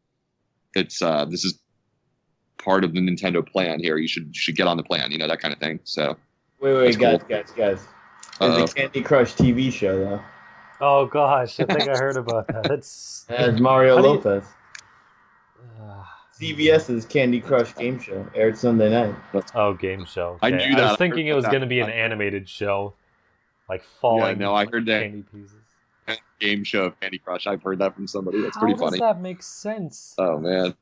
It's this is part of the Nintendo plan here. You should get on the plan, you know, that kind of thing. So wait, guys. There's a Candy Crush TV show though. Oh gosh, I think I heard about that. It's Mario Lopez. CBS's Candy Crush game show aired Sunday night. Oh, game show. I Okay. knew that. was I thinking heard it was that. going to be an animated show, like falling Yeah, no, I heard that candy pieces. game show of Candy Crush. I've heard that from somebody. That's How pretty does funny. that make sense? Oh man.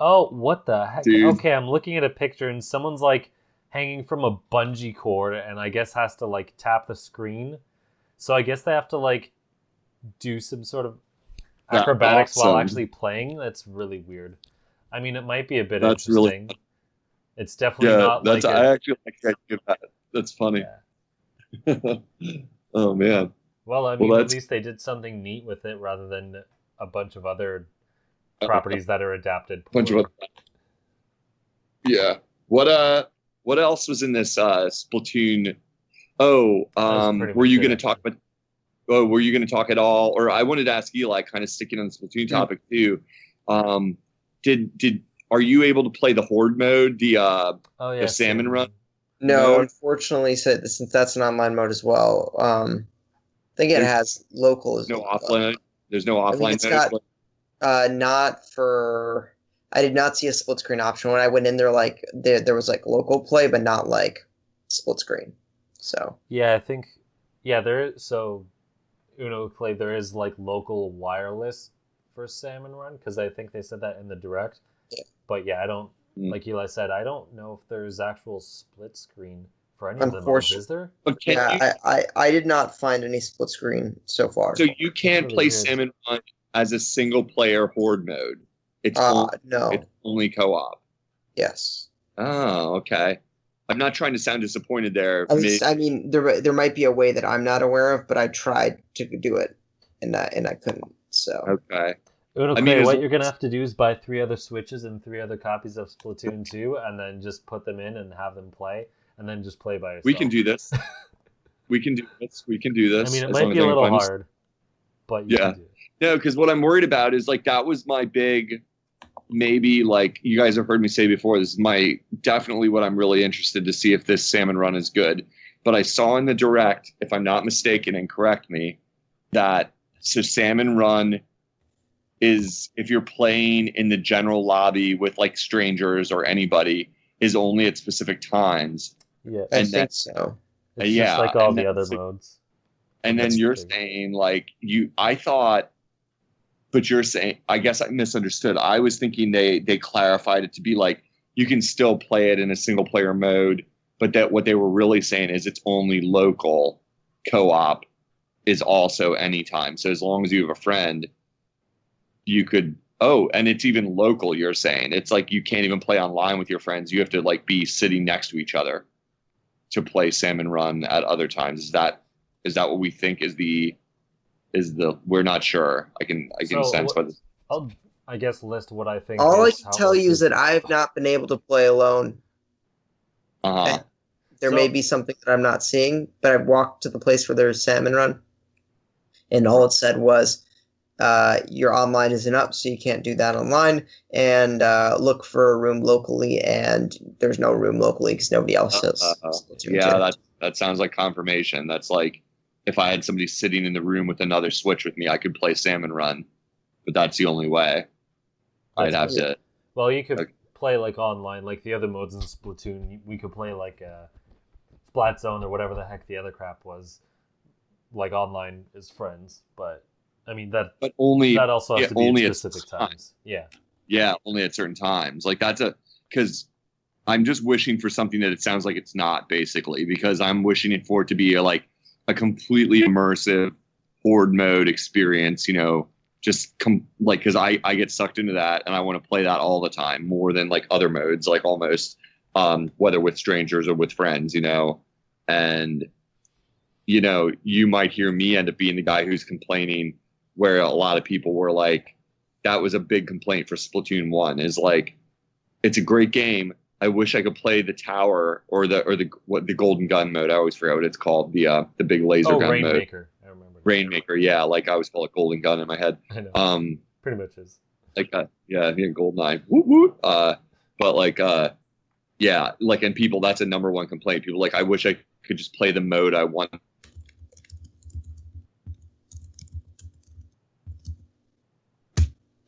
Oh, what the heck? Dude. Okay, I'm looking at a picture and someone's like hanging from a bungee cord and I guess has to like tap the screen. So I guess they have to like do some sort of acrobatics while awesome. actually playing. That's really weird. I mean, it might be a bit That's interesting. really It's definitely not that's like I actually like the idea of that. That's funny. Yeah. Oh man. Well, I mean, Well, at least they did something neat with it rather than a bunch of other properties that are adapted. Bunch of other. Yeah. What else was in this Splatoon? Oh, pretty were you much going to it, talk about? Oh, were you going to talk at all? Or I wanted to ask Eli, kind of sticking on the Splatoon topic too. Are you able to play the Horde mode, the salmon run? No, mode? unfortunately, since that's an online mode as well. I think it has local as No well. offline. There's no I mean, offline it's mode. got not for. I did not see a split screen option when I went in there. Like there was like local play, but not like split screen. So Yeah, I think. Yeah, there is. So, Unoclay, there is like local wireless for Salmon Run because I think they said that in the direct. Yeah. But yeah, I don't. Like Eli said, I don't know if there's actual split screen for any of the modes. Is there? But I did not find any split screen so far. So you can't really play weird. Salmon Run as a single player Horde mode. It's no. It's only co-op. Yes. Oh, okay. I'm not trying to sound disappointed there. At least, I mean, there might be a way that I'm not aware of, but I tried to do it, and I couldn't. So Okay. Unoclay, what you're gonna have to do is buy 3 other Switches and 3 other copies of Splatoon 2, and then just put them in and have them play, and then just play by yourself. We can do this. We can do this. We can do this. I mean, it as might long be as a I can little find this. hard, but you Yeah. can do it. No, because what I'm worried about is like that was my big, maybe like you guys have heard me say before. This is my definitely what I'm really interested to see if this salmon run is good. But I saw in the direct, if I'm not mistaken, and correct me, that so salmon run is if you're playing in the general lobby with like strangers or anybody is only at specific times. Yeah, I And think that's- so. it's yeah, just like all and the other that's- modes. And then That's you're big. saying like I thought, but you're saying, I guess I misunderstood. I was thinking they clarified it to be like you can still play it in a single player mode, but that what they were really saying is it's only local. Co-op is also anytime. So as long as you have a friend, you could. Oh, and it's even local. You're saying it's like you can't even play online with your friends. You have to like be sitting next to each other to play Salmon Run at other times. Is that what we think is the we're not sure. I can So, sense by this. I'll, I guess, list what I think. All I is can how tell it you is works. that I have not been able to play alone. Uh-huh. There So- may be something that I'm not seeing, but I walked to the place where there's salmon run, and all it said was, your online isn't up, so you can't do that online, and look for a room locally, and there's no room locally because nobody else has. Splatoon Yeah, 2. that sounds like confirmation. That's like if I had somebody sitting in the room with another Switch with me, I could play Salmon Run, but that's the only way. I'd have to. Well, you could Okay. play like online, like the other modes in Splatoon. We could play like Splat Zone or whatever the heck the other crap was, like online as friends. But I mean that But only that also has to be only at at specific times. times. Yeah. Yeah, only at certain times. Like that's because I'm just wishing for something that it sounds like it's not, basically, because I'm wishing for it to be a completely immersive horde mode experience, just because I get sucked into that and I want to play that all the time more than like other modes, like almost whether with strangers or with friends, and you might hear me end up being the guy who's complaining, where a lot of people were like, that was a big complaint for Splatoon 1 is like, it's a great game. I wish I could play the tower or the golden gun mode. I always forget what it's called. The big laser gun mode. Rainmaker. I remember. Rainmaker, yeah. Like I always call it golden gun in my head. I know. Pretty much is. Like yeah, golden eye. Woo woo. But like yeah, like and people, that's a number one complaint. People like, I wish I could just play the mode I want.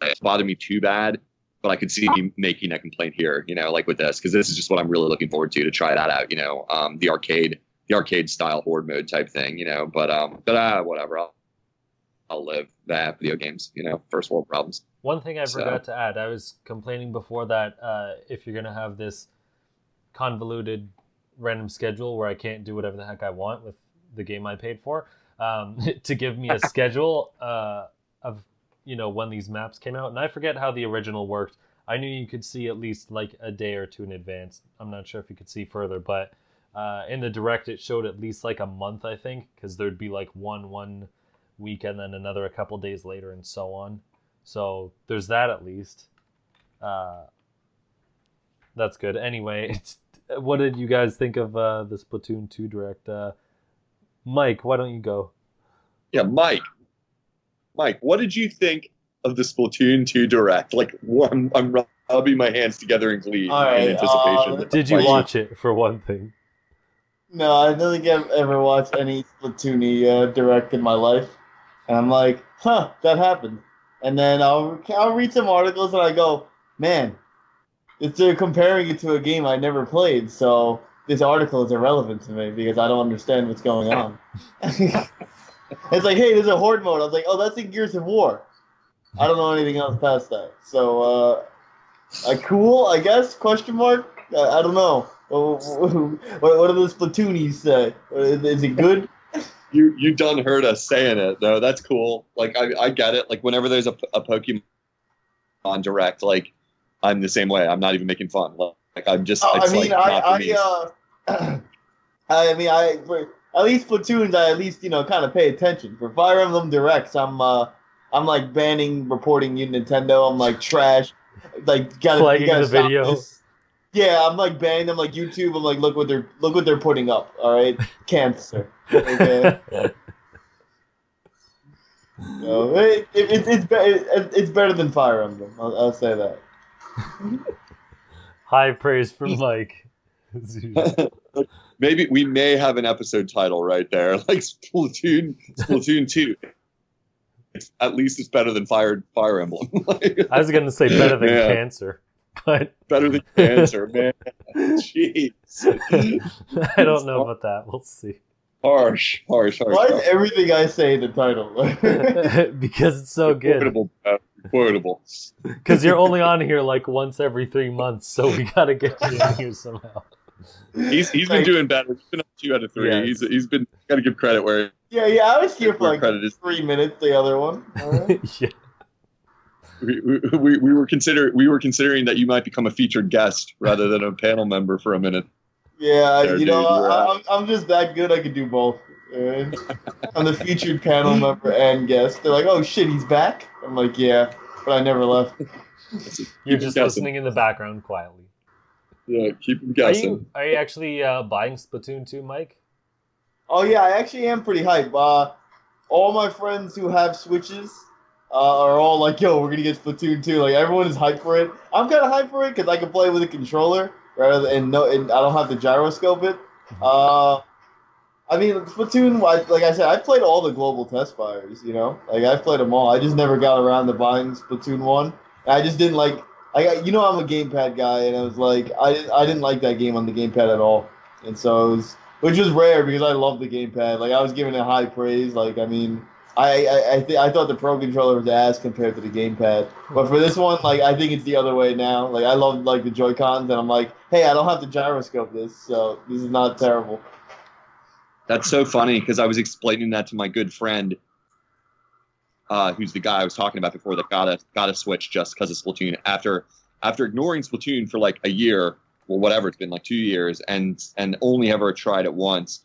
It's bothered me too bad but I could see me making a complaint here, like with this, because this is just what I'm really looking forward to try that out, the arcade style horde mode type thing, but whatever. I'll live that video games, first world problems. One thing I forgot to add, I was complaining before that if you're going to have this convoluted random schedule where I can't do whatever the heck I want with the game I paid for, to give me a schedule of, when these maps came out. And I forget how the original worked. I knew you could see at least like a day or two in advance. I'm not sure if you could see further, but in the direct it showed at least like a month, I think, because there'd be like one week and then another a couple days later and so on. So there's that at least. That's good. Anyway, what did you guys think of the Splatoon 2 direct? Mike, why don't you go? Yeah, Mike, what did you think of the Splatoon 2 direct? Like, I'm rubbing my hands together in glee in anticipation. Did you watch it, for one thing? No, I don't think I've ever watched any Splatoon direct in my life. And I'm like, that happened. And then I'll read some articles and I go, man, they're comparing it to a game I never played, so this article is irrelevant to me because I don't understand what's going on. It's like, hey, there's a horde mode. I was like, oh, that's in Gears of War. I don't know anything else past that. So, cool, I guess, question mark? I don't know. What do the Splatoonies say? Is it good? You done heard us saying it, though. That's cool. Like, I get it. Like, whenever there's a Pokemon direct, like, I'm the same way. I'm not even making fun. Like, I'm just, at least Splatoons, I at least, kind of pay attention. For Fire Emblem Directs, I'm like banning reporting you Nintendo. I'm like trash. Like, flagging the video. This. Yeah, I'm like banning them like YouTube. I'm like, look what they're putting up. All right, cancer. Okay. No, it's better than Fire Emblem. I'll say that. High praise for Mike. Maybe we may have an episode title right there, like Splatoon 2. At least it's better than Fire Emblem. I was going to say better than cancer, but better than cancer, man. Jeez. I don't know about that. We'll see. Harsh. Why is everything I say the title? Because it's so good. Quotable. Because you're only on here like once every 3 months, so we got to get you in here somehow. He's been doing better. He's been up 2 out of 3. Yeah, he's been, got to give credit where. Yeah. I was here for like 3 minutes. The other one. Right. Yeah. We were considering that you might become a featured guest rather than a panel member for a minute. Yeah, I'm just that good. I could do both. I'm the featured panel member and guest. They're like, "Oh shit, he's back." I'm like, "Yeah," but I never left. You're just listening in the background quietly. Yeah, keep him guessing. Are you actually buying Splatoon 2, Mike? Oh yeah, I actually am pretty hyped. All my friends who have Switches are all like, "Yo, we're gonna get Splatoon 2." Like everyone is hyped for it. I'm kind of hyped for it because I can play with a controller rather than and I don't have to gyroscope it. I mean, Splatoon, like I said, I played all the global test fires, Like, I played them all. I just never got around to buying Splatoon 1. I just didn't like... I'm a gamepad guy, and I was like... I didn't like that game on the gamepad at all. And so it was... Which was rare, because I love the gamepad. Like, I was giving it high praise. Like, I mean... I thought the Pro Controller was ass compared to the gamepad. But for this one, like, I think it's the other way now. Like, I love, like, the Joy-Cons, and I'm like, hey, I don't have to gyroscope this, so this is not terrible. That's so funny because I was explaining that to my good friend, who's the guy I was talking about before that got a Switch just because of Splatoon. After ignoring Splatoon for like a year, or whatever, it's been like 2 years, and only ever tried it once.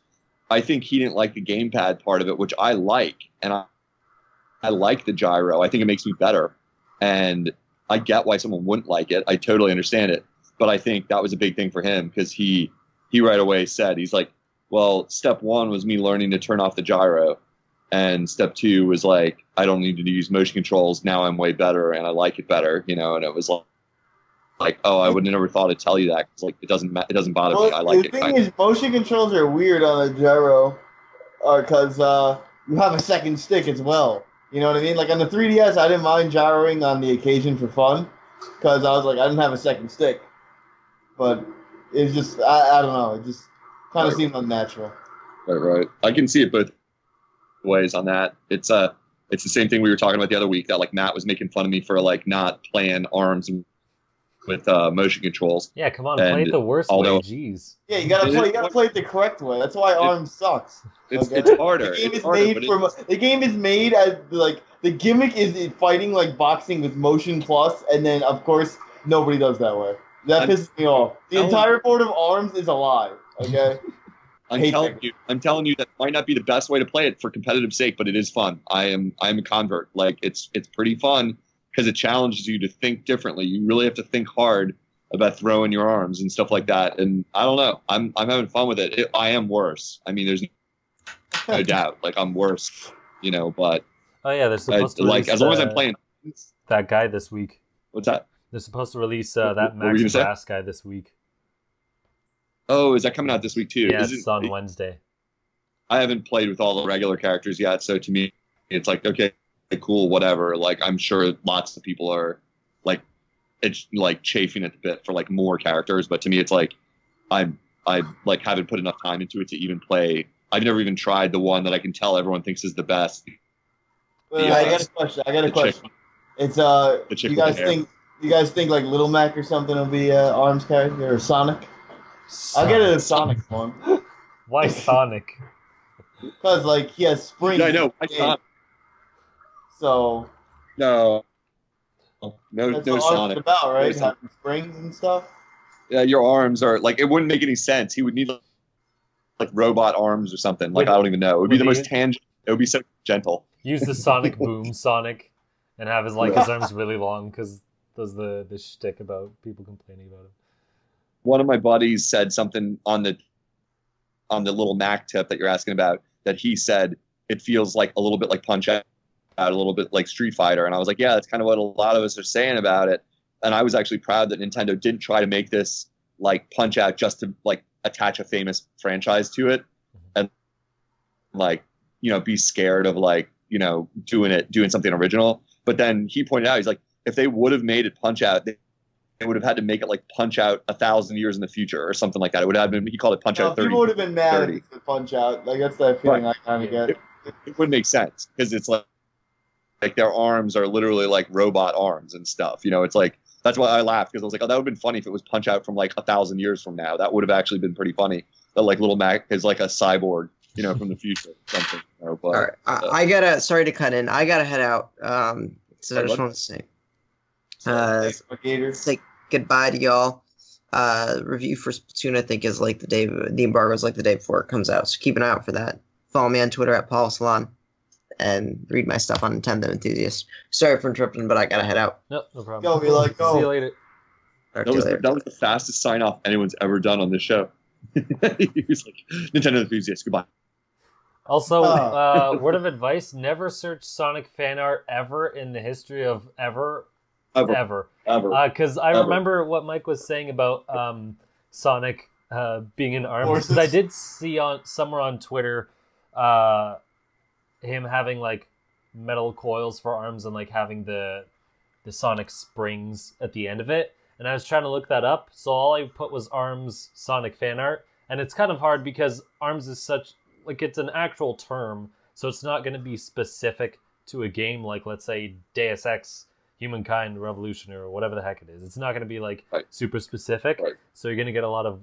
I think he didn't like the gamepad part of it, which I like, and I like the gyro. I think it makes me better, and I get why someone wouldn't like it. I totally understand it, but I think that was a big thing for him because he right away said, he's like, well, step 1 was me learning to turn off the gyro. And step 2 was like, I don't need to use motion controls. Now I'm way better and I like it better, and it was like, oh, I would have never thought to tell you that. Cause like, it doesn't bother me. I like it. The thing is, motion controls are weird on a gyro because you have a second stick as well. You know what I mean? Like on the 3DS, I didn't mind gyroing on the occasion for fun. because I was like, I didn't have a second stick. But it's just, I don't know. It just kind of seemed unnatural. Right. I can see it both ways on that. It's the same thing we were talking about the other week that like Matt was making fun of me for like not playing ARMS with motion controls. Yeah, come on, play it the worst way. Jeez. Yeah, you gotta play it the correct way. That's why ARMS sucks. It's harder. The game is made as like the gimmick is fighting like boxing with motion plus, and then of course nobody does that way. That pisses me off. The entire board of ARMS is a lie. Okay. I'm telling you that might not be the best way to play it for competitive sake, but it is fun. I'm a convert. Like it's pretty fun because it challenges you to think differently. You really have to think hard about throwing your arms and stuff like that. And I don't know. I'm having fun with it. I am worse. I mean, there's no doubt. Like I'm worse, but oh yeah, they're supposed to like as long as I'm playing that guy this week. What's that? They're supposed to release that Max Brass guy this week. Oh, is that coming out this week too? Yeah, it's on Wednesday. I haven't played with all the regular characters yet, so to me, it's like, okay, cool, whatever. Like, I'm sure lots of people are like, it's like chafing at the bit for like more characters, but to me, it's like, I like haven't put enough time into it to even play. I've never even tried the one that I can tell everyone thinks is the best. I got a question. It's you guys think like Little Mac or something will be ARMS character or Sonic? I'll get it as Sonic one. Why Sonic? Because like he has springs. Yeah, I know. Why Sonic? So no that's Sonic. About right, having springs and stuff. Yeah, your arms are like it wouldn't make any sense. He would need like robot arms or something. Like I don't even know. It would be the most tangent. It would be so gentle. Use the Sonic Boom Sonic, and have his arms really long because does the shtick about people complaining about it. One of my buddies said something on the little Mac tip that you're asking about that he said it feels like a little bit like Punch-Out, a little bit like Street Fighter. And I was like, yeah, that's kind of what a lot of us are saying about it. And I was actually proud that Nintendo didn't try to make this like Punch-Out just to like attach a famous franchise to it and like, be scared of like, doing something original. But then he pointed out, he's like, if they would have made it Punch-Out, they would have had to make it like Punch-Out 1,000 years in the future or something like that. It would have been, he called it Punch-Out 30. People would have been mad at the Punch-Out. Like that's that feeling right. I kind of get. It wouldn't make sense because it's like their arms are literally like robot arms and stuff. It's like, that's why I laughed because I was like, oh, that would have been funny if it was Punch-Out from like 1,000 years from now. That would have actually been pretty funny. That like Little Mac is like a cyborg, from the future or something. But, all right. Sorry to cut in. I gotta head out. So I just want to say, say goodbye to y'all. Review for Splatoon, I think, is like the embargo is like the day before it comes out. So keep an eye out for that. Follow me on Twitter at Paul Salon and read my stuff on Nintendo Enthusiast. Sorry for interrupting, but I gotta head out. No problem. Go, be like, go. See you later. That was the fastest sign off anyone's ever done on this show. He was like, Nintendo Enthusiast, goodbye. Also, word of advice: never search Sonic fan art ever in the history of ever. Because I remember what Mike was saying about Sonic being in arms. Because I did see somewhere on Twitter him having like metal coils for arms and like having the Sonic springs at the end of it. And I was trying to look that up, so all I put was arms Sonic fan art, and it's kind of hard because arms is such like it's an actual term, so it's not going to be specific to a game like, let's say, Deus Ex Humankind Revolution or whatever the heck it is. It's not going to be like super specific, so you're going to get a lot of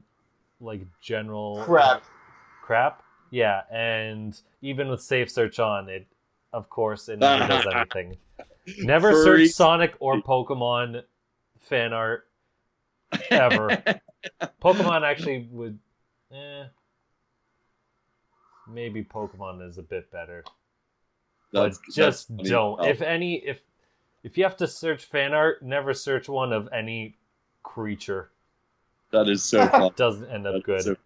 like general crap. Yeah, and even with safe search on it, of course, it never does anything. Never search Sonic or Pokemon fan art ever. Pokemon actually would maybe Pokemon is a bit better. But just don't. Oh. If you have to search fan art, never search one of any creature. That is so fun. It doesn't end up good.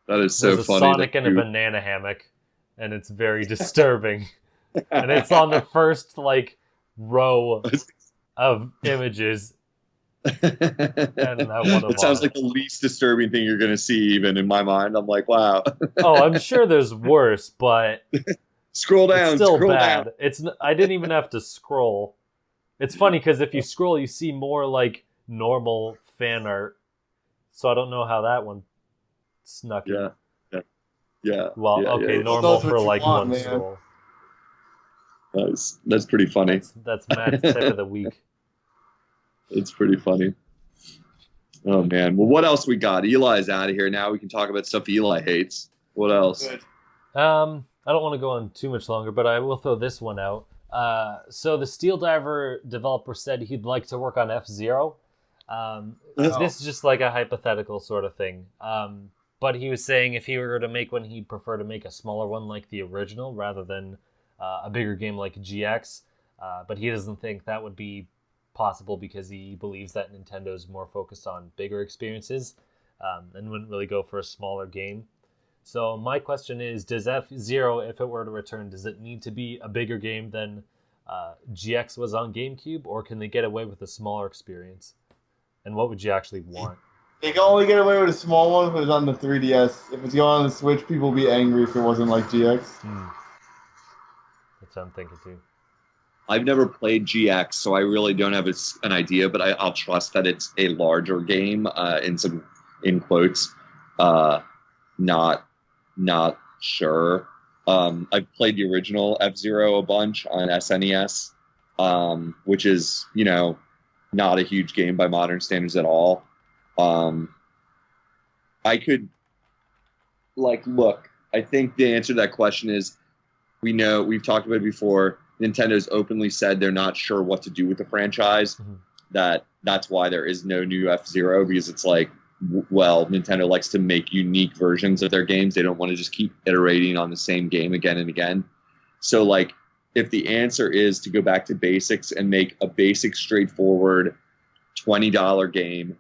That is so There's funny. There's a Sonic in a banana hammock, and it's very disturbing. And it's on the first like row of images. That sounds like the least disturbing thing you're going to see, even in my mind. I'm like, wow. Oh, I'm sure there's worse, but scroll down. It's still scroll bad. Down. I didn't even have to scroll. It's funny because if you scroll, you see more like normal fan art. So I don't know how that one snuck in. Yeah. Well, yeah, okay, yeah. normal That's what for you like want, one man. scroll. Nice. That's pretty funny. That's Matt's tip of the week. It's pretty funny. Oh man. Well, what else we got? Eli's out of here now. We can talk about stuff Eli hates. What else? Good. I don't want to go on too much longer, but I will throw this one out. So the Steel Diver developer said he'd like to work on F-Zero. This is just like a hypothetical sort of thing. But he was saying if he were to make one, he'd prefer to make a smaller one like the original rather than a bigger game like GX. But he doesn't think that would be possible because he believes that Nintendo's more focused on bigger experiences and wouldn't really go for a smaller game. So my question is, does F-Zero, if it were to return, does it need to be a bigger game than GX was on GameCube, or can they get away with a smaller experience? And what would you actually want? They can only get away with a small one if it's on the 3DS. If it's going on the Switch, people will be angry if it wasn't like GX. That's what I'm thinking too. I've never played GX, so I really don't have an idea, but I'll trust that it's a larger game in quotes. Not sure. I've played the original F-Zero a bunch on SNES, which is, not a huge game by modern standards at all. I could, look, I think the answer to that question is, we've talked about it before, Nintendo's openly said they're not sure what to do with the franchise. Mm-hmm. That's why there is no new F-Zero, because it's like, well, Nintendo likes to make unique versions of their games. They don't want to just keep iterating on the same game again and again. So, if the answer is to go back to basics and make a basic, straightforward $20 game,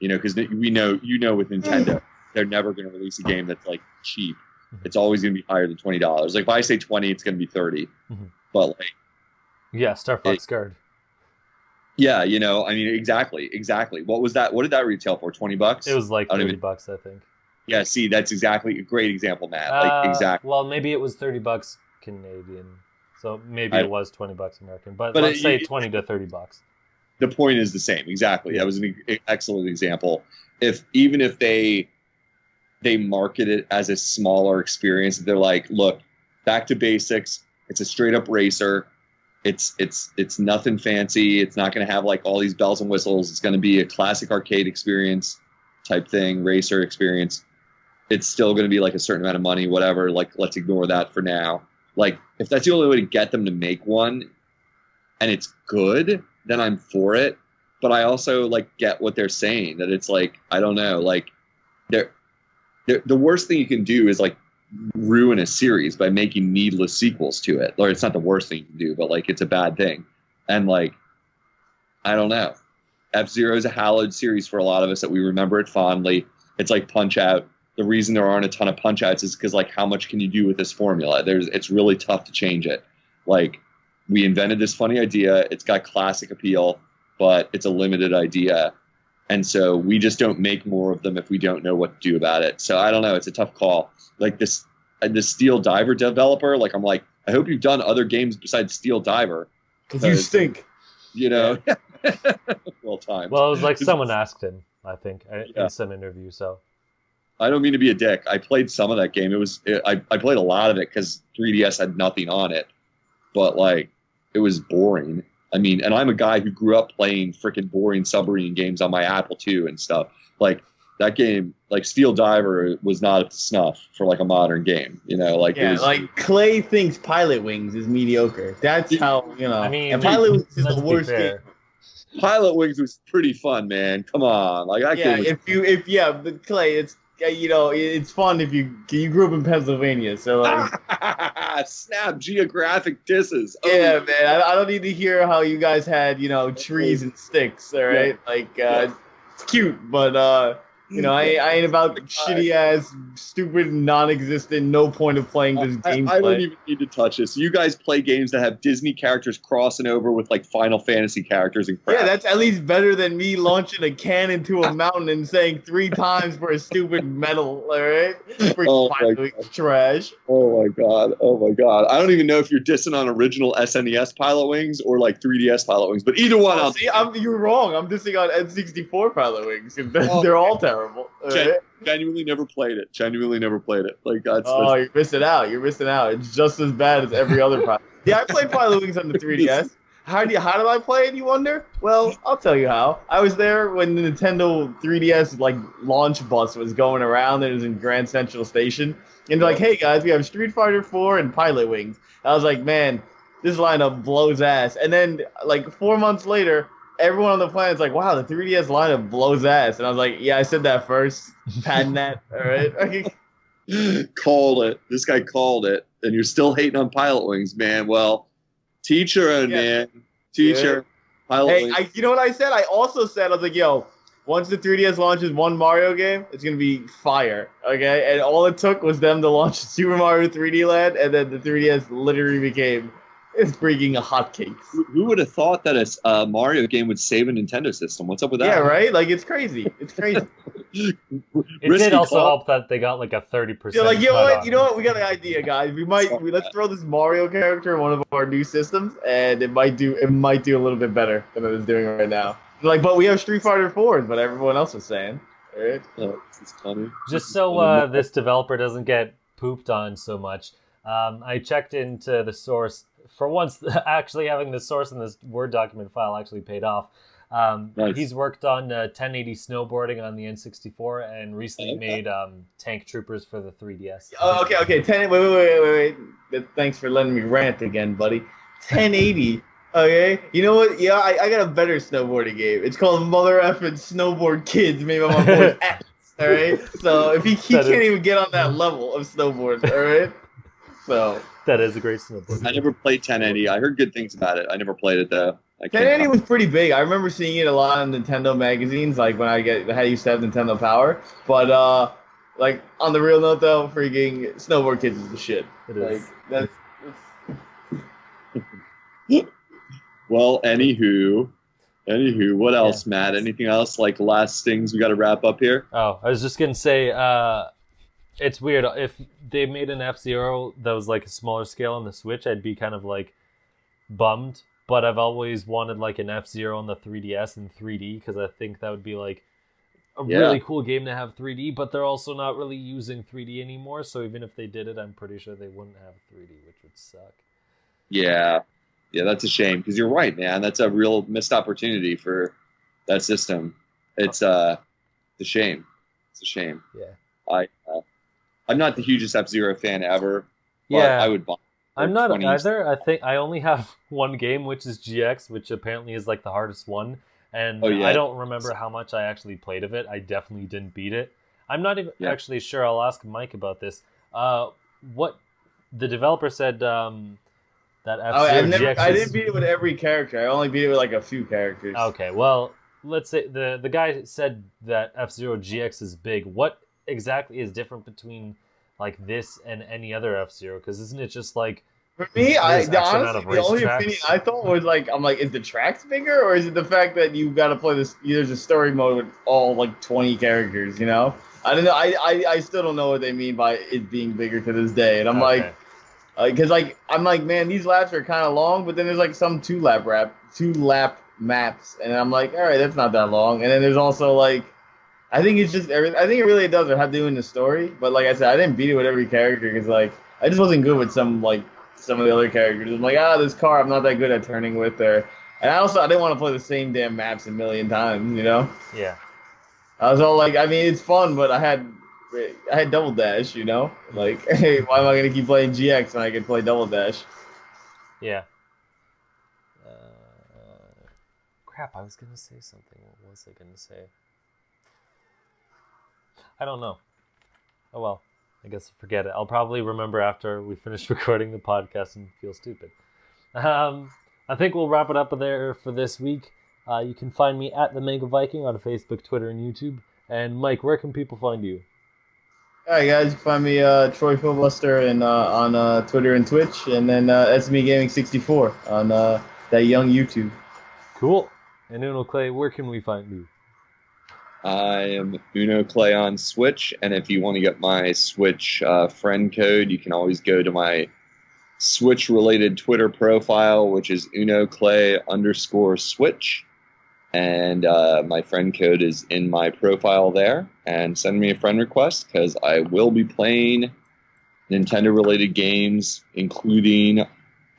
because we know, with Nintendo, they're never going to release a game that's cheap. It's always going to be higher than $20. If I say 20, it's going to be 30. Mm-hmm. But yeah, Star Fox Guard. Yeah, exactly. What was that? What did that retail for? $20? It was like $30, I think. Yeah, see, that's exactly a great example, Matt. Exactly. Well, maybe it was $30 Canadian, so maybe it was $20 American. But let's say $20 to $30. The point is the same, exactly. Yeah. That was an excellent example. Even if they market it as a smaller experience, they're like, look, back to basics. It's a straight up racer. It's nothing fancy. It's not going to have all these bells and whistles. It's going to be a classic arcade experience type thing, racer experience. It's still going to be a certain amount of money, whatever. Let's ignore that for now. If that's the only way to get them to make one and it's good, then I'm for it. But I also get what they're saying, that it's I don't know, the worst thing you can do is ruin a series by making needless sequels to it. Or it's not the worst thing you can do, but it's a bad thing. And I don't know. F-Zero is a hallowed series for a lot of us that we remember it fondly. It's like Punch-Out. The reason there aren't a ton of Punch-Outs is because how much can you do with this formula? It's really tough to change it. We invented this funny idea. It's got classic appeal, but it's a limited idea. And so we just don't make more of them if we don't know what to do about it. So I don't know. It's a tough call. The Steel Diver developer, I'm I hope you've done other games besides Steel Diver. Because you stink. Well timed. Well, it was someone asked him, I think, in some interview. So I don't mean to be a dick. I played some of that game. I played a lot of it because 3DS had nothing on it. But it was boring. I mean, and I'm a guy who grew up playing freaking boring submarine games on my Apple II and stuff. That game, Steel Diver, was not up to snuff for a modern game. Clay thinks Pilot Wings is mediocre. That's how I mean, and Pilot Wings is the worst game. Pilot Wings was pretty fun, man. Come on, but Clay, it's fun if you grew up in Pennsylvania, so snap geographic disses. Yeah, man. I don't need to hear how you guys had trees and sticks. All right, it's cute, but I ain't about shitty ass, stupid, non-existent, no point of playing this game. I don't even need to touch this. You guys play games that have Disney characters crossing over with like Final Fantasy characters and crap. Yeah, that's at least better than me launching a cannon to a mountain and saying 3 times for a stupid medal. All right, trash. Oh my god! I don't even know if you're dissing on original SNES Pilot Wings or like 3DS Pilot Wings, but either one. You're wrong. I'm dissing on N64 Pilot Wings. They're all terrible. Genuinely never played it. Like that's. You're missing out. It's just as bad as every other Pilot. Yeah, I played Pilot Wings on the 3DS. How did I play it, you wonder? Well, I'll tell you how. I was there when the Nintendo 3DS like launch bus was going around. It was in Grand Central Station. And they're like, hey guys, we have Street Fighter 4 and Pilot Wings. I was like, man, this lineup blows ass. And then like 4 months later, everyone on the planet's like, wow, the 3DS lineup blows ass. And I was like, yeah, I said that first. Patent that, all right? Called it. This guy called it. And you're still hating on Pilot Wings, man. Well, teacher, man. Teacher. Hey, you know what I said? I also said, I was like, yo, once the 3DS launches one Mario game, it's going to be fire, okay? And all it took was them to launch Super Mario 3D Land, and then the 3DS literally became freaking hotcakes. Who would have thought that a Mario game would save a Nintendo system? What's up with that? Yeah, right? Like, it's crazy. It did also help that they got like a 30%. Yeah, like, you know what? We got an idea, guys. Let's throw this Mario character in one of our new systems, and it might do a little bit better than it is doing right now. Like, but we have Street Fighter 4, but everyone else was saying. Right? Oh, it's funny. Just so this developer doesn't get pooped on so much, I checked into the source. For once, actually having the source in this Word document file actually paid off. Nice. He's worked on 1080 snowboarding on the N64 and recently made Tank Troopers for the 3DS. Oh, okay. Wait. Thanks for letting me rant again, buddy. 1080. Okay, you know what? Yeah, I got a better snowboarding game. It's called Mother Effing Snowboard Kids, made by my boy X. All right, so if he can't even get on that level of snowboard, all right. So that is a great snowboard. I never played 1080. I heard good things about it. I never played it though. 1080 was pretty big. I remember seeing it a lot in Nintendo magazines, like when I used to have Nintendo Power. But like on the real note though, freaking Snowboard Kids is the shit. It is. Like that's. Well, anywho, what else, Matt? Anything else? Like last things we got to wrap up here? Oh, I was just gonna say, it's weird if they made an F-Zero that was like a smaller scale on the Switch, I'd be kind of like bummed. But I've always wanted like an F-Zero on the 3DS in 3D because I think that would be like a really cool game to have 3D. But they're also not really using 3D anymore, so even if they did it, I'm pretty sure they wouldn't have 3D, which would suck. Yeah, that's a shame because you're right, man. That's a real missed opportunity for that system. It's a shame. It's a shame. Yeah. I'm not the hugest F-Zero fan ever. But yeah. I would buy. I'm not either. I think I only have one game, which is GX, which apparently is like the hardest one. And I don't remember how much I actually played of it. I definitely didn't beat it. I'm not even actually sure. I'll ask Mike about this. What the developer said. That F-Zero GX I didn't beat it with every character. I only beat it with like a few characters. Okay, well, let's say the guy said that F-Zero GX is big. What exactly is different between like this and any other F-Zero? Because isn't it just like for me? Honestly, the only opinion I thought was like, I'm like, is the tracks bigger or is it the fact that you got to play this? There's a story mode with all like 20 characters. You know, I don't know. I still don't know what they mean by it being bigger to this day, and I'm like. Because I'm like, man, these laps are kind of long, but then there's like some two lap maps, and I'm like, all right, that's not that long. And then there's also like, I think it's just I think it really does have to do in the story. But like I said, I didn't beat it with every character because like I just wasn't good with some of the other characters. I'm like, this car I'm not that good at turning with, and I didn't want to play the same damn maps a million times, you know? Yeah. I was all like, I mean, it's fun, but I had Double Dash, you know? Like, hey, why am I going to keep playing GX when I can play Double Dash? Yeah. Crap, I was going to say something. What was I going to say? I don't know. Oh, well. I guess forget it. I'll probably remember after we finish recording the podcast and feel stupid. I think we'll wrap it up there for this week. You can find me at the Mega Viking on Facebook, Twitter, and YouTube. And Mike, where can people find you? All right, guys, you find me Troy Filibuster and on Twitter and Twitch, and then SME Gaming 64 on that young YouTube. Cool. And Unoclay, where can we find you? I am Unoclay on Switch, and if you want to get my Switch friend code, you can always go to my Switch-related Twitter profile, which is Unoclay_Switch, and my friend code is in my profile there. And send me a friend request, because I will be playing Nintendo-related games, including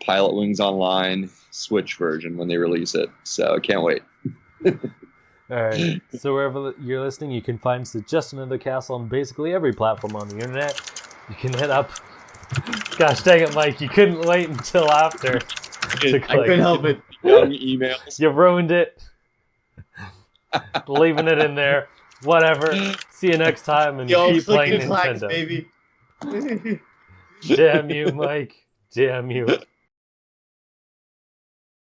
Pilot Wings Online Switch version when they release it. So I can't wait. All right. So wherever you're listening, you can find Just Another Castle on basically every platform on the internet. You can hit up. Gosh dang it, Mike! You couldn't wait until after to click. I couldn't help it. Young emails. You ruined it. Leaving it in there. Whatever. See you next time, and keep playing Nintendo. Baby. Damn you, Mike. Damn you.